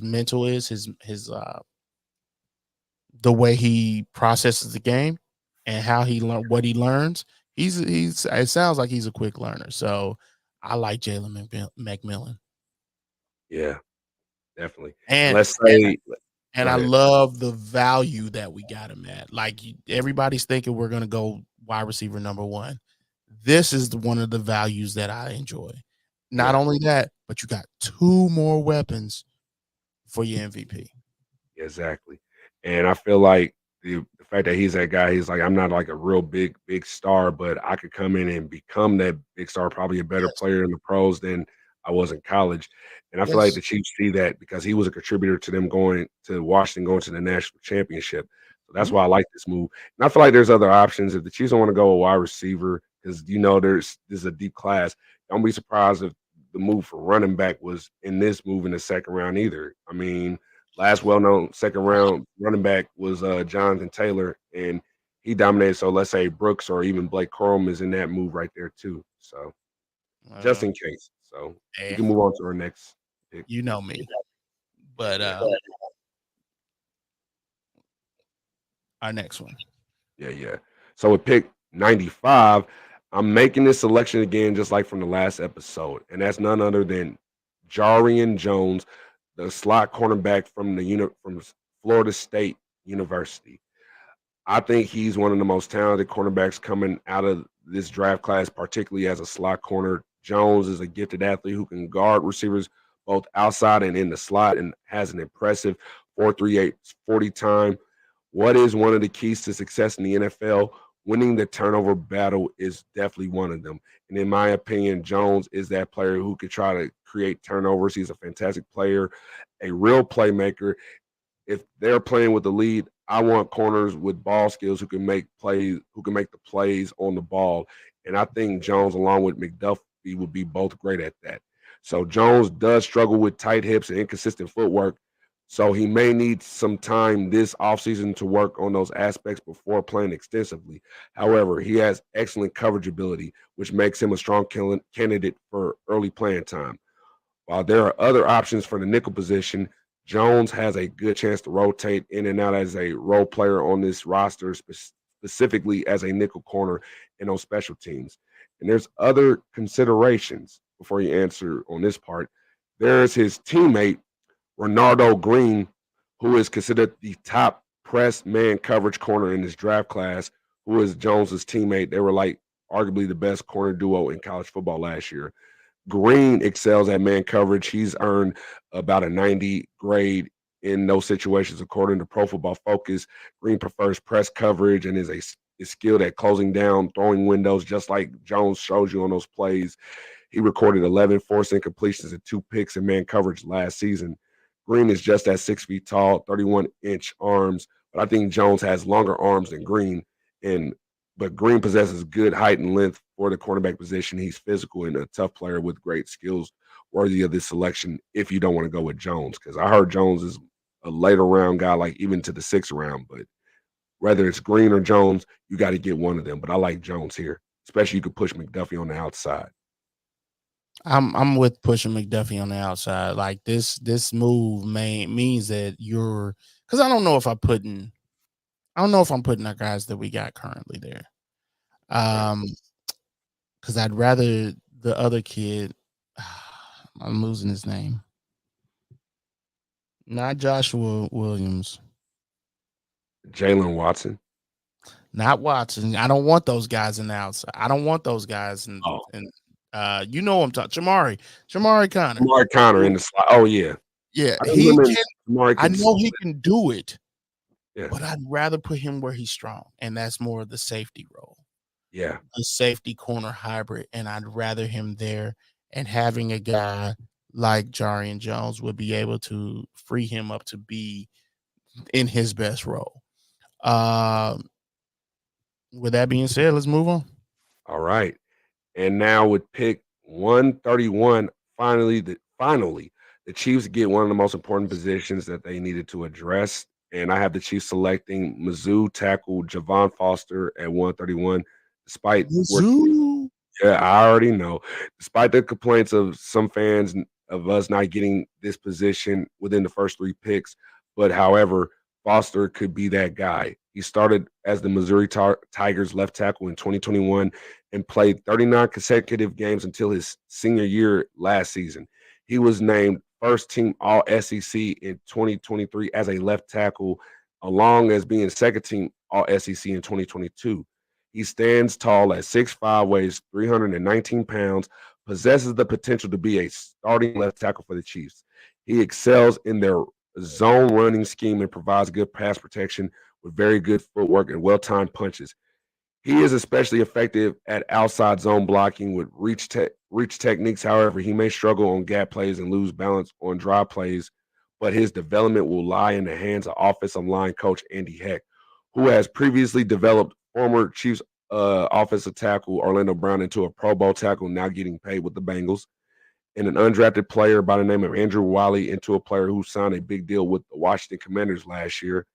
mental is, his the way he processes the game and how what he learns. He's it sounds like he's a quick learner. So I like Jalen McMillan. Yeah, definitely. And let's say and I love the value that we got him at. Like, everybody's thinking we're gonna go wide receiver number one. This is one of the values that I enjoy. Not only that, but you got two more weapons for your MVP. Exactly. And I feel like the fact that he's that guy, he's like, I'm not like a real big star, but I could come in and become that big star, probably a better player in the pros than I was in college. And I feel like the Chiefs see that because he was a contributor to them going to Washington, going to the national championship. So that's why I like this move. And I feel like there's other options. If the Chiefs don't want to go a wide receiver, because there's a deep class, don't be surprised if the move for running back was in this move in the second round either. I mean, last well-known second round running back was Jonathan Taylor, and he dominated. So let's say Brooks or even Blake Corum is in that move right there too. So just in case. So we can move on to our next pick. You know me. But our next one. Yeah. So with pick 95, I'm making this selection again, just like from the last episode, and that's none other than Jarrian Jones, the slot cornerback from from Florida State University. I think he's one of the most talented cornerbacks coming out of this draft class, particularly as a slot corner. Jones is a gifted athlete who can guard receivers both outside and in the slot, and has an impressive 4.38 40 time. What is one of the keys to success in the NFL? winning the turnover battle is definitely one of them. And in my opinion, Jones is that player who could try to create turnovers. He's a fantastic player, a real playmaker. If they're playing with the lead, I want corners with ball skills who can make plays, who can make the plays on the ball. And I think Jones, along with McDuffie, would be both great at that. So Jones does struggle with tight hips and inconsistent footwork. So he may need some time this offseason to work on those aspects before playing extensively. However, he has excellent coverage ability, which makes him a strong candidate for early playing time. While there are other options for the nickel position, Jones has a good chance to rotate in and out as a role player on this roster, specifically as a nickel corner and on special teams. And there's other considerations before you answer on this part. There's his teammate, Renardo Green, who is considered the top press man coverage corner in this draft class, who is Jones's teammate. They were like arguably the best corner duo in college football last year. Green excels at man coverage. He's earned about a 90 grade in those situations, according to Pro Football Focus. Green prefers press coverage and is skilled at closing down, throwing windows, just like Jones shows you on those plays. He recorded 11 forced incompletions and 2 picks in man coverage last season. Green is just at 6 feet tall, 31-inch arms, but I think Jones has longer arms than Green. But Green possesses good height and length for the cornerback position. He's physical and a tough player with great skills, worthy of this selection if you don't want to go with Jones. Because I heard Jones is a later round guy, like even to the 6th round. But whether it's Green or Jones, you got to get one of them. But I like Jones here, especially you could push McDuffie on the outside. I'm with pushing McDuffie on the outside. Like this move means that you're, because I don't know if I'm putting our guys that we got currently there. Because I'd rather the other kid. I'm losing his name. Not Joshua Williams. Jalen Watson. Not Watson. I don't want those guys in the outside. I don't want those guys in. You know I'm talking. Jamari Connor. Jamari Connor in the slot. Oh yeah. Yeah, I know he can do it. Yeah. But I'd rather put him where he's strong, and that's more of the safety role. Yeah. A safety corner hybrid, and I'd rather him there, and having a guy like Jarian Jones would be able to free him up to be in his best role. With that being said, let's move on. All right. And now with pick 131, finally, the Chiefs get one of the most important positions that they needed to address. And I have the Chiefs selecting Mizzou tackle Javon Foster at 131. Despite I already know. Despite the complaints of some fans of us not getting this position within the first 3 picks, but however, Foster could be that guy. He started as the Missouri Tigers left tackle in 2021 and played 39 consecutive games until his senior year last season. He was named first team All SEC in 2023 as a left tackle, along as being second team All SEC in 2022. He stands tall at 6'5", weighs 319 pounds, possesses the potential to be a starting left tackle for the Chiefs. He excels in their zone running scheme and provides good pass protection with very good footwork and well-timed punches. He is especially effective at outside zone blocking with reach techniques. However, he may struggle on gap plays and lose balance on draw plays, but his development will lie in the hands of offensive line coach Andy Heck, who has previously developed former Chiefs offensive tackle Orlando Brown into a Pro Bowl tackle, now getting paid with the Bengals, and an undrafted player by the name of Andrew Wiley into a player who signed a big deal with the Washington Commanders last year,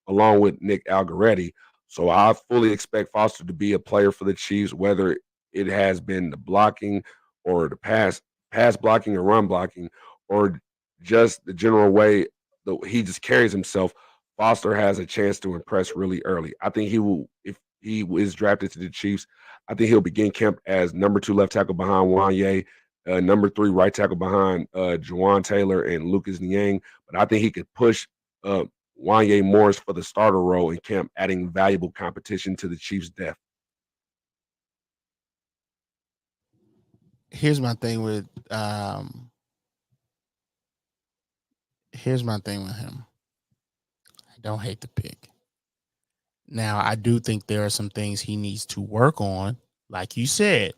along with Nick Algoretti. So I fully expect Foster to be a player for the Chiefs, whether it has been the blocking or the pass blocking or run blocking, or just the general way that he just carries himself. Foster has a chance to impress really early. I think he will, if he is drafted to the Chiefs, I think he'll begin camp as number 2 left tackle behind Wanye, number 3 right tackle behind Juwan Taylor and Lucas Niang. But I think he could push Wanye Morris for the starter role in camp, adding valuable competition to the Chiefs' depth. Here's my thing with him. I don't hate the pick. Now, I do think there are some things he needs to work on. Like you said,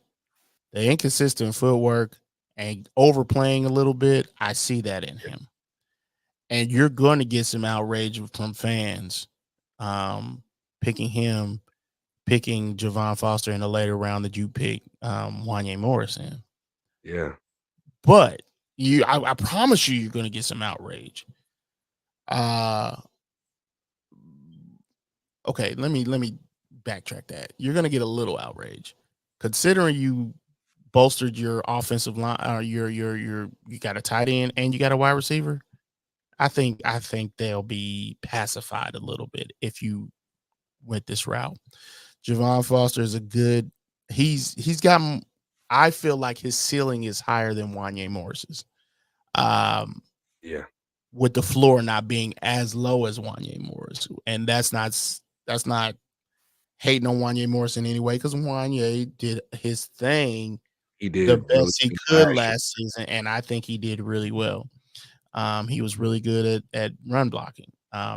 the inconsistent footwork and overplaying a little bit, I see that in him. And you're going to get some outrage from fans picking Javon Foster in the later round that you picked Wanya Morrison. Yeah. But I promise you're going to get some outrage. Okay, let me backtrack that. You're going to get a little outrage considering you bolstered your offensive line, or you got a tight end and you got a wide receiver. I think they'll be pacified a little bit if you went this route. Javon Foster is a good. He's got. I feel like his ceiling is higher than Wanya Morris's. Yeah. With the floor not being as low as Wanya Morris, and that's not hating on Wanya Morrison anyway, because Wanya did his thing. He did the best really he could last season, and I think he did really well. He was really good at run blocking,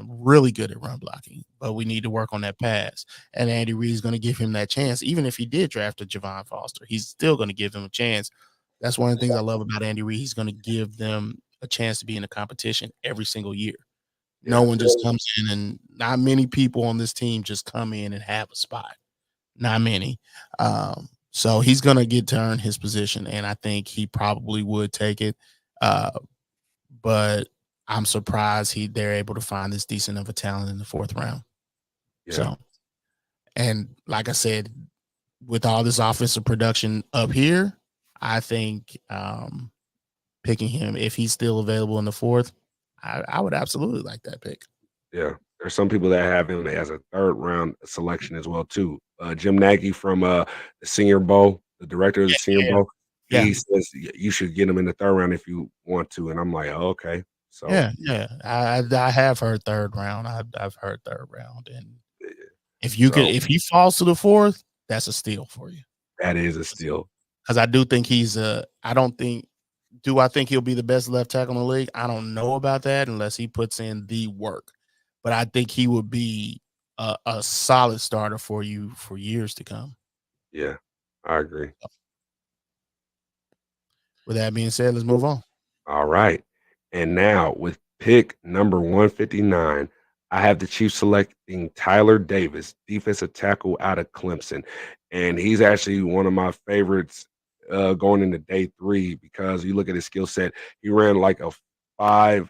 really good at run blocking, but we need to work on that pass. And Andy Reid is going to give him that chance. Even if he did draft a Javon Foster, he's still going to give him a chance. That's one of the things I love about Andy Reid. He's going to give them a chance to be in a competition every single year. No one just comes in, and not many people on this team just come in and have a spot. Not many. So he's going to get to earn his position, and I think he probably would take it. But I'm surprised they're able to find this decent of a talent in the 4th round. Yeah. So, and like I said, with all this offensive production up here, I think picking him, if he's still available in the 4th, I would absolutely like that pick. Yeah. There's some people that have him as a 3rd round selection as well, too. Jim Nagy from the Senior Bowl, the director of the Senior Bowl, he says you should get him in the 3rd round if you want to. And I'm like, oh, okay. So yeah. I have heard 3rd round. I've heard 3rd round. And if if he falls to the 4th, that's a steal for you. That is a steal. Because I do think do I think he'll be the best left tackle in the league? I don't know about that unless he puts in the work. But I think he would be a solid starter for you for years to come. Yeah, I agree. With that being said, let's move on. All right. And now with pick number 159, I have the Chiefs selecting Tyler Davis, defensive tackle out of Clemson. And he's actually one of my favorites going into day 3 because you look at his skill set. He ran like a 5.02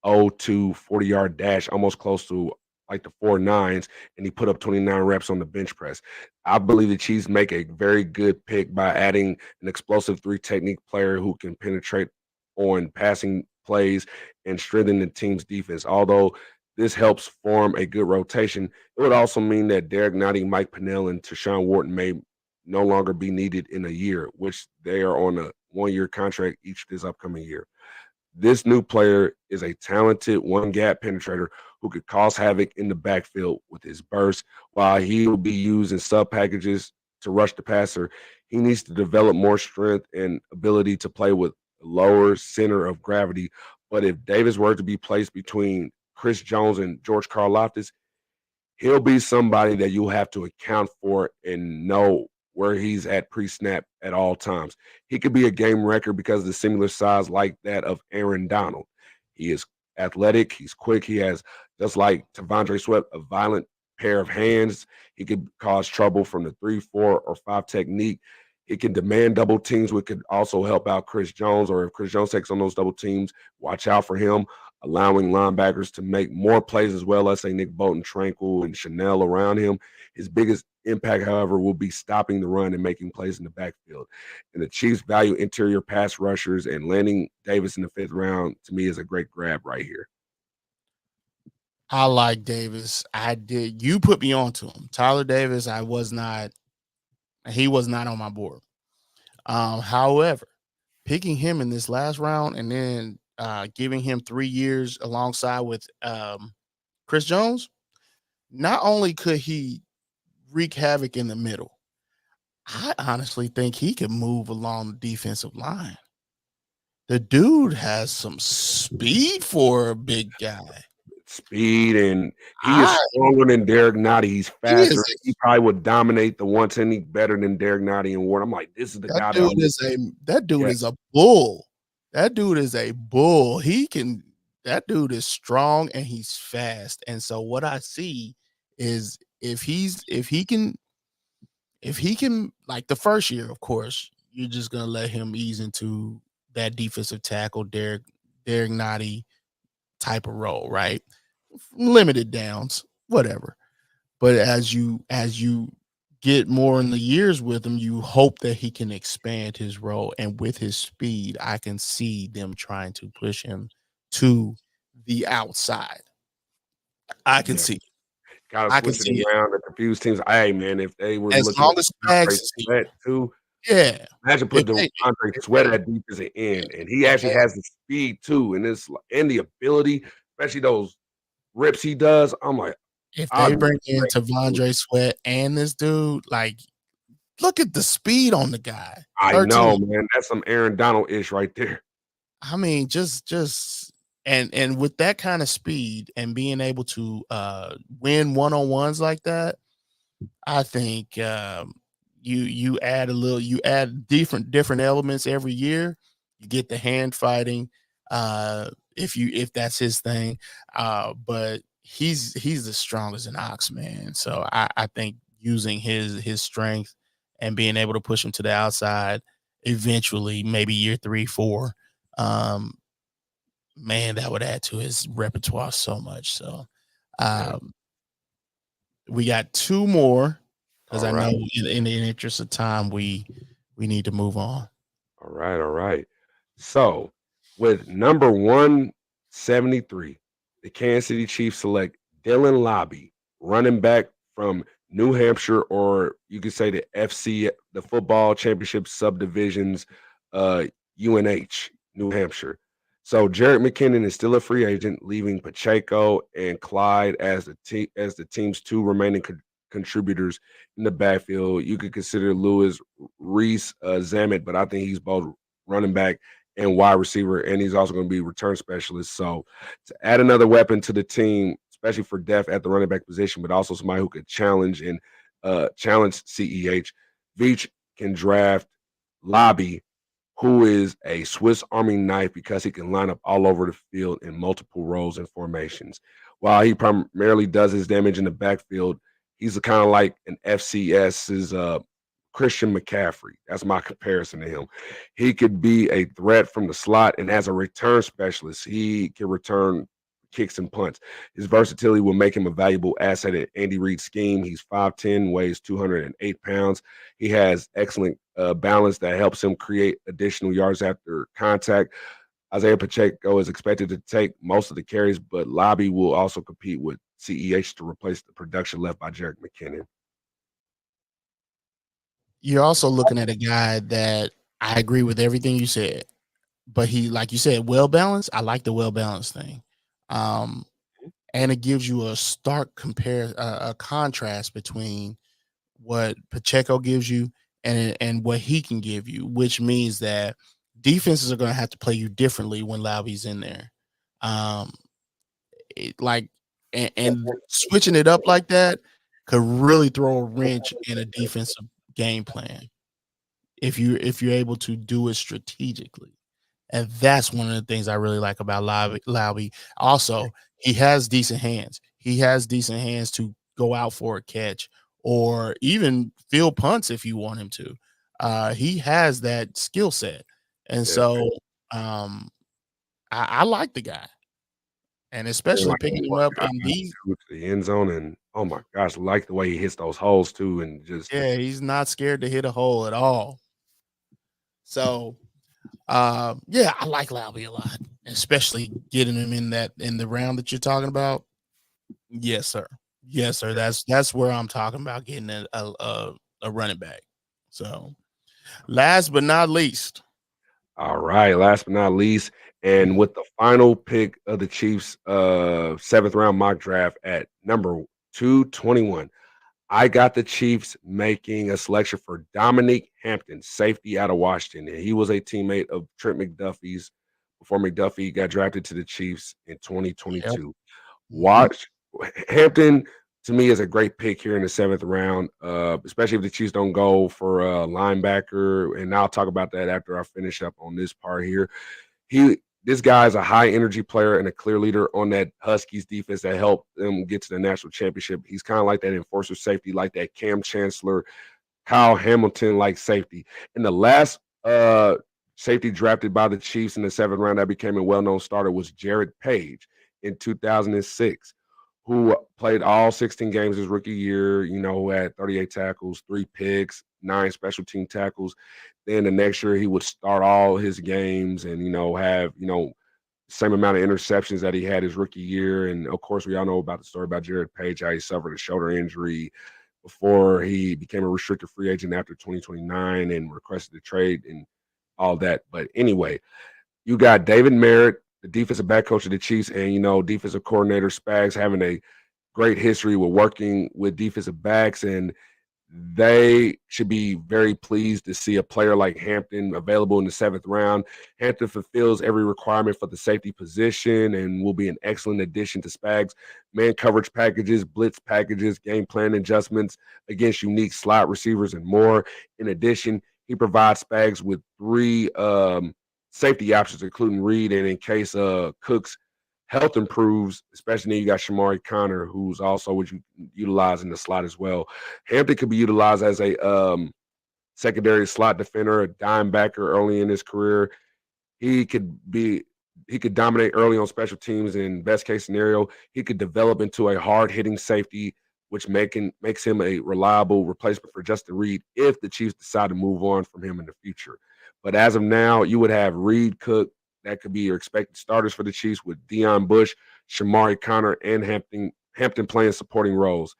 40-yard dash, almost close to like the 4.9s, and he put up 29 reps on the bench press. I believe the Chiefs make a very good pick by adding an explosive 3 technique player who can penetrate on passing plays and strengthen the team's defense. Although this helps form a good rotation, it would also mean that Derek Nnadi, Mike Pennell, and Tershawn Wharton may no longer be needed in a year, which they are on a 1-year contract each this upcoming year. This new player is a talented one-gap penetrator who could cause havoc in the backfield with his burst. While he will be used in sub-packages to rush the passer, he needs to develop more strength and ability to play with a lower center of gravity. But if Davis were to be placed between Chris Jones and George Karlaftis, he'll be somebody that you'll have to account for and know where he's at pre-snap at all times. He could be a game wrecker because of the similar size like that of Aaron Donald. He is athletic. He's quick. He has, just like T'Vondre Sweat, a violent pair of hands. He could cause trouble from the 3, 4, or 5 technique. He can demand double teams, which could also help out Chris Jones, or if Chris Jones takes on those double teams, watch out for him, allowing linebackers to make more plays as well. Let's say Nick Bolton, Tranquil, and Chanel around him. His biggest impact, however, will be stopping the run and making plays in the backfield. And the Chiefs value interior pass rushers, and landing Davis in the 5th round, to me, is a great grab right here. I like Davis. I did. You put me onto him. Tyler Davis, he was not on my board. However, picking him in this last round and then giving him 3 years alongside with Chris Jones, not only could he wreak havoc in the middle, I honestly think he could move along the defensive line. The dude has some speed for a big guy. speed, and he is I stronger than Derek Nottie. He's he is faster. He probably would dominate the 110 better than Derek Nottie and Ward. I'm like, this is the guy that that dude yeah, is a bull. That dude is a bull. That dude is strong and he's fast. And so what I see is if he can, like the first year, of course, you're just gonna let him ease into that defensive tackle, Derek Nottie type of role, right? Limited downs, whatever. But as you get more in the years with him, you hope that he can expand his role. And with his speed, I can see them trying to push him to the outside. I can yeah. see it. Gotta I can switch see it it. around to confuse teams. Hey man, if they were As looking long at as Andre Spags is here. Sweat too, Yeah. imagine If putting they Andre if Sweat they at defensive end, and he if actually they has the speed too, and the ability, especially those rips he does. I'm like, if they I'd be bring in straight. Tavondre Sweat and this dude, like, look at the speed on the guy. I 13. know, man. That's some Aaron Donald ish right there. I mean, just and with that kind of speed and being able to win one-on-ones like that, I think you add you add different elements every year. You get the hand fighting, if that's his thing. But he's the strongest in ox, man. So I think using his strength and being able to push him to the outside eventually, maybe year 3, 4, um, man, that would add to his repertoire so much. So Yeah. um, we got 2 more because All I right. know in the interest of time we need to move on. All right. All right. So with number 173, the Kansas City Chiefs select Dylan Lobby, running back from New Hampshire, or you could say the FC, the football championship subdivisions, UNH, New Hampshire. So Jared McKinnon is still a free agent, leaving Pacheco and Clyde as the team's 2 remaining contributors in the backfield. You could consider Lewis Reese Zamet, but I think he's both running back and wide receiver, and he's also going to be return specialist. So to add another weapon to the team, especially for depth at the running back position, but also somebody who could challenge CEH, Veach can draft Lobby, who is a Swiss Army knife because he can line up all over the field in multiple roles and formations. While he primarily does his damage in the backfield, he's kind of like an FCS's Christian McCaffrey. That's my comparison to him. He could be a threat from the slot, and as a return specialist, he can return kicks and punts. His versatility will make him a valuable asset at Andy Reid's scheme. He's 5'10", weighs 208 pounds. He has excellent balance that helps him create additional yards after contact. Isaiah Pacheco is expected to take most of the carries, but Lobby will also compete with CEH to replace the production left by Jerick McKinnon. You're also looking at a guy that I agree with everything you said, but he, like you said, well balanced. I like the well balanced thing, and it gives you a stark a contrast between what Pacheco gives you and what he can give you, which means that defenses are going to have to play you differently when Lowby's in there. Um, like and switching it up like that could really throw a wrench in a defensive game plan if you're able to do it strategically. And that's one of the things I really like about Lowby. Also, he has decent hands. He has decent hands to go out for a catch or even field punts if you want him to. He has that skill set. And so I like the guy. And especially picking him up in these. To the end zone, and oh my gosh, like the way he hits those holes too, and just Yeah, he's not scared to hit a hole at all. So yeah, I like Lowby a lot, especially getting him in the round that you're talking about. Yes, sir. Yes, sir. That's where I'm talking about getting a running back. So last but not least. All right, last but not least, and with the final pick of the Chiefs' 7th round mock draft at number 221, I got the Chiefs making a selection for Dominique Hampton, safety out of Washington. And he was a teammate of Trent McDuffie's before McDuffie got drafted to the Chiefs in 2022. Yep. Watch Hampton to me is a great pick here in the 7th round, especially if the Chiefs don't go for a linebacker. And I'll talk about that after I finish up on this part here. This guy is a high energy player and a clear leader on that Huskies defense that helped them get to the national championship. He's kind of like that enforcer safety, like that Cam Chancellor, Kyle Hamilton like safety. And the last safety drafted by the Chiefs in the 7th round that became a well-known starter was Jared Page in 2006, who played all 16 games his rookie year, who had 38 tackles, 3 picks, 9 special team tackles. Then the next year he would start all his games and, have, same amount of interceptions that he had his rookie year. And of course, we all know about the story about Jared Page, how he suffered a shoulder injury before he became a restricted free agent after 2029 and requested a trade and all that. But anyway, you got David Merritt, the defensive back coach of the Chiefs, and, defensive coordinator Spags having a great history with working with defensive backs, and they should be very pleased to see a player like Hampton available in the 7th round. Hampton fulfills every requirement for the safety position and will be an excellent addition to Spags' man coverage packages, blitz packages, game plan adjustments against unique slot receivers, and more. In addition, he provides Spags with 3 safety options, including Reed, and in case Cook's health improves, especially then you got Shamari Connor, who's also what you utilize in the slot as well. Hampton could be utilized as a secondary slot defender, a dime backer early in his career. He could dominate early on special teams, and best case scenario, he could develop into a hard-hitting safety, which makes him a reliable replacement for Justin Reed if the Chiefs decide to move on from him in the future. But as of now, you would have Reed, Cook, that could be your expected starters for the Chiefs, with Deion Bush, Shamari Connor, and Hampton playing supporting roles.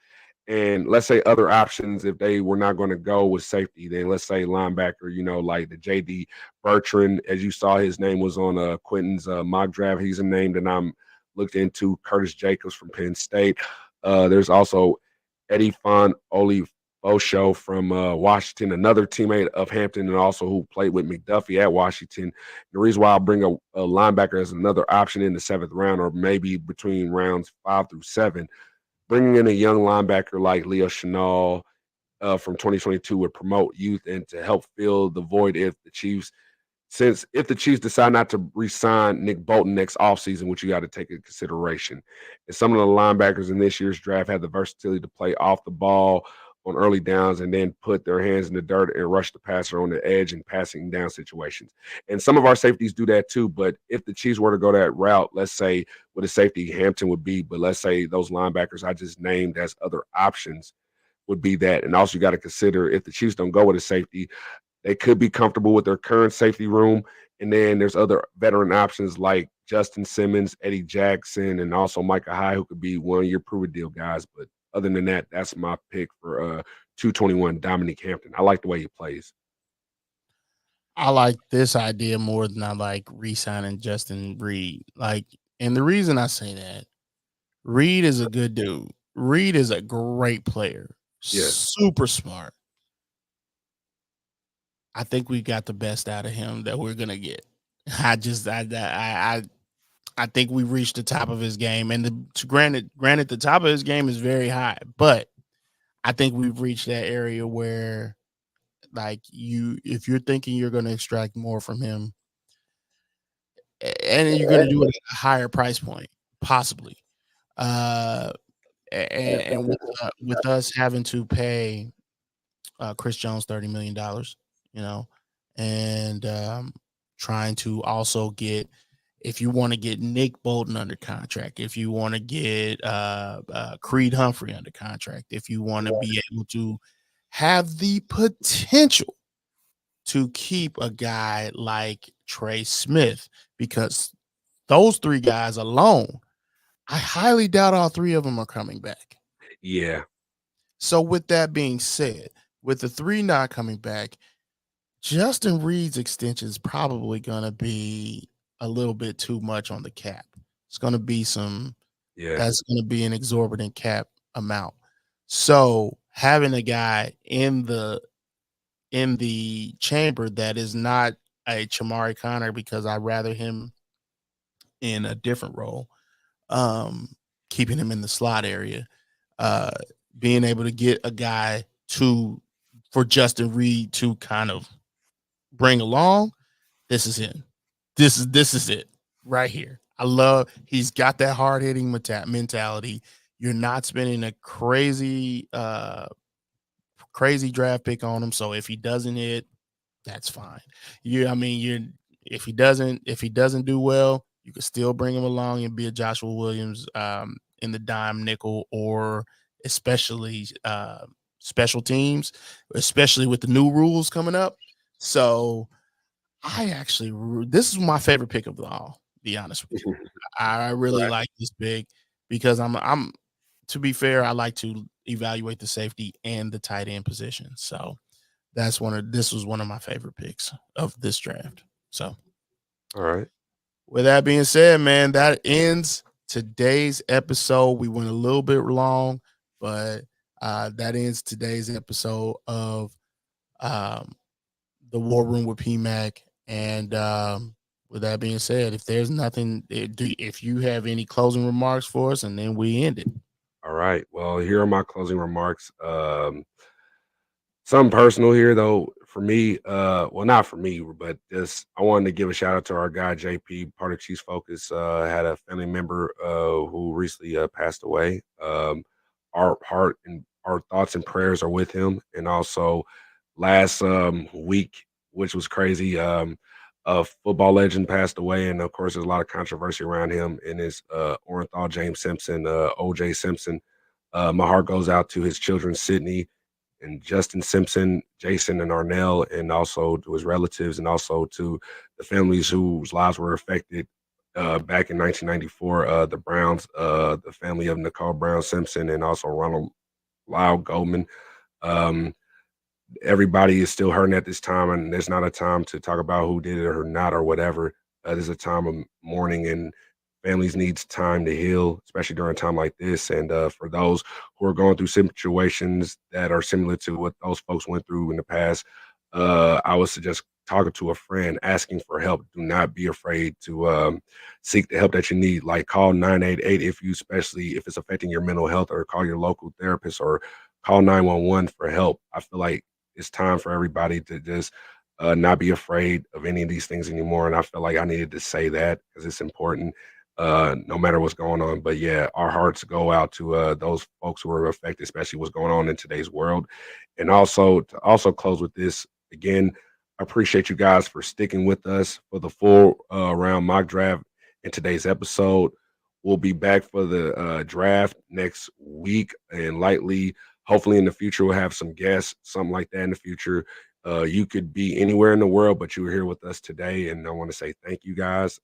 And let's say other options, if they were not going to go with safety, then let's say linebacker, like the J.D. Bertrand, as you saw, his name was on Quentin's mock draft. He's a name that I'm looked into. Curtis Jacobs from Penn State. There's also Eddie Osho from Washington, another teammate of Hampton, and also who played with McDuffie at Washington. The reason why I'll bring a linebacker as another option in the 7th round, or maybe between rounds 5 through 7, bringing in a young linebacker like Leo Chenal from 2022 would promote youth and to help fill the void if the Chiefs decide not to re-sign Nick Bolton next offseason, which you got to take into consideration. And some of the linebackers in this year's draft had the versatility to play off the ball on early downs and then put their hands in the dirt and rush the passer on the edge in passing down situations. And some of our safeties do that too, but if the Chiefs were to go that route, let's say with a safety Hampton would be, but let's say those linebackers I just named as other options would be that. And also you got to consider if the Chiefs don't go with a safety, they could be comfortable with their current safety room. And then there's other veteran options like Justin Simmons, Eddie Jackson, and also Micah Hyde, who could be one-year prove-it-deal guys. But other than that, that's my pick for 221, Dominique Hampton. I like the way he plays. I like this idea more than I like re-signing Justin Reed. And the reason I say that, Reed is a good dude. Reed is a great player. Yes. Super smart. I think we got the best out of him that we're gonna get. I think we reached the top of his game, and granted, the top of his game is very high, but I think we've reached that area where, if you're thinking you're going to extract more from him, and you're going to do it at a higher price point, possibly, and with us having to pay Chris Jones $30 million, and trying to also get. If you want to get Nick Bolton under contract, if you want to get Creed Humphrey under contract, if you want to be able to have the potential to keep a guy like Trey Smith, because those 3 guys alone, I highly doubt all 3 of them are coming back. Yeah. So with that being said, with the 3 not coming back, Justin Reed's extension is probably going to be a little bit too much on the cap. It's going to be that's going to be an exorbitant cap amount. So having a guy in the chamber that is not a Shamari Connor, because I'd rather him in a different role, keeping him in the slot area, being able to get a guy for Justin Reid to kind of bring along. This is him. This is it right here. He's got that hard hitting mentality. You're not spending a crazy draft pick on him. So if he doesn't hit, that's fine. If he doesn't do well, you can still bring him along and be a Joshua Williams in the dime nickel, or especially special teams, especially with the new rules coming up. So this is my favorite pick of the all, to be honest with you. I really like this pick because I'm to be fair, I like to evaluate the safety and the tight end position. So this was one of my favorite picks of this draft. So, all right. With that being said, man, that ends today's episode. We went a little bit long, but that ends today's episode of the War Room with PMAC. And with that being said, if there's nothing, if you have any closing remarks for us, and then we end it. All right. Well, here are my closing remarks. Something personal here, though, for me. Well, not for me, but just I wanted to give a shout out to our guy JP, part of Chiefs Focus. Had a family member who recently passed away. Our heart and our thoughts and prayers are with him. And also, last week, which was crazy, a football legend passed away, and of course, there's a lot of controversy around him and his Orenthal James Simpson, O.J. Simpson. My heart goes out to his children, Sydney and Justin Simpson, Jason and Arnell, and also to his relatives, and also to the families whose lives were affected back in 1994. The Browns, the family of Nicole Brown Simpson, and also Ronald Lyle Goldman. Everybody is still hurting at this time, and there's not a time to talk about who did it or not or whatever. There's a time of mourning, and families needs time to heal, especially during a time like this. And for those who are going through situations that are similar to what those folks went through in the past, I would suggest talking to a friend, asking for help. Do not be afraid to seek the help that you need. Like, call 988 especially if it's affecting your mental health, or call your local therapist, or call 911 for help. I feel like it's time for everybody to just not be afraid of any of these things anymore. And I feel like I needed to say that because it's important, no matter what's going on. But yeah, our hearts go out to those folks who are affected, especially what's going on in today's world. And also to close with this, again, I appreciate you guys for sticking with us for the full round mock draft in today's episode. We'll be back for the draft next week, and hopefully in the future, we'll have some guests, something like that in the future. You could be anywhere in the world, but you were here with us today, and I want to say thank you guys.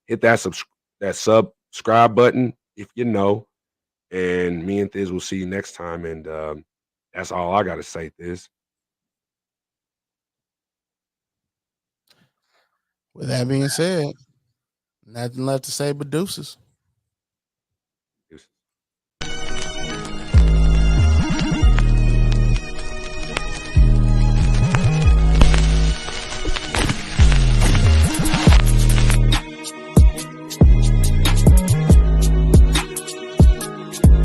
Hit that subscribe button if you know, and me and Thiz will see you next time. And that's all I got to say, Thiz. With that being said, nothing left to say but deuces.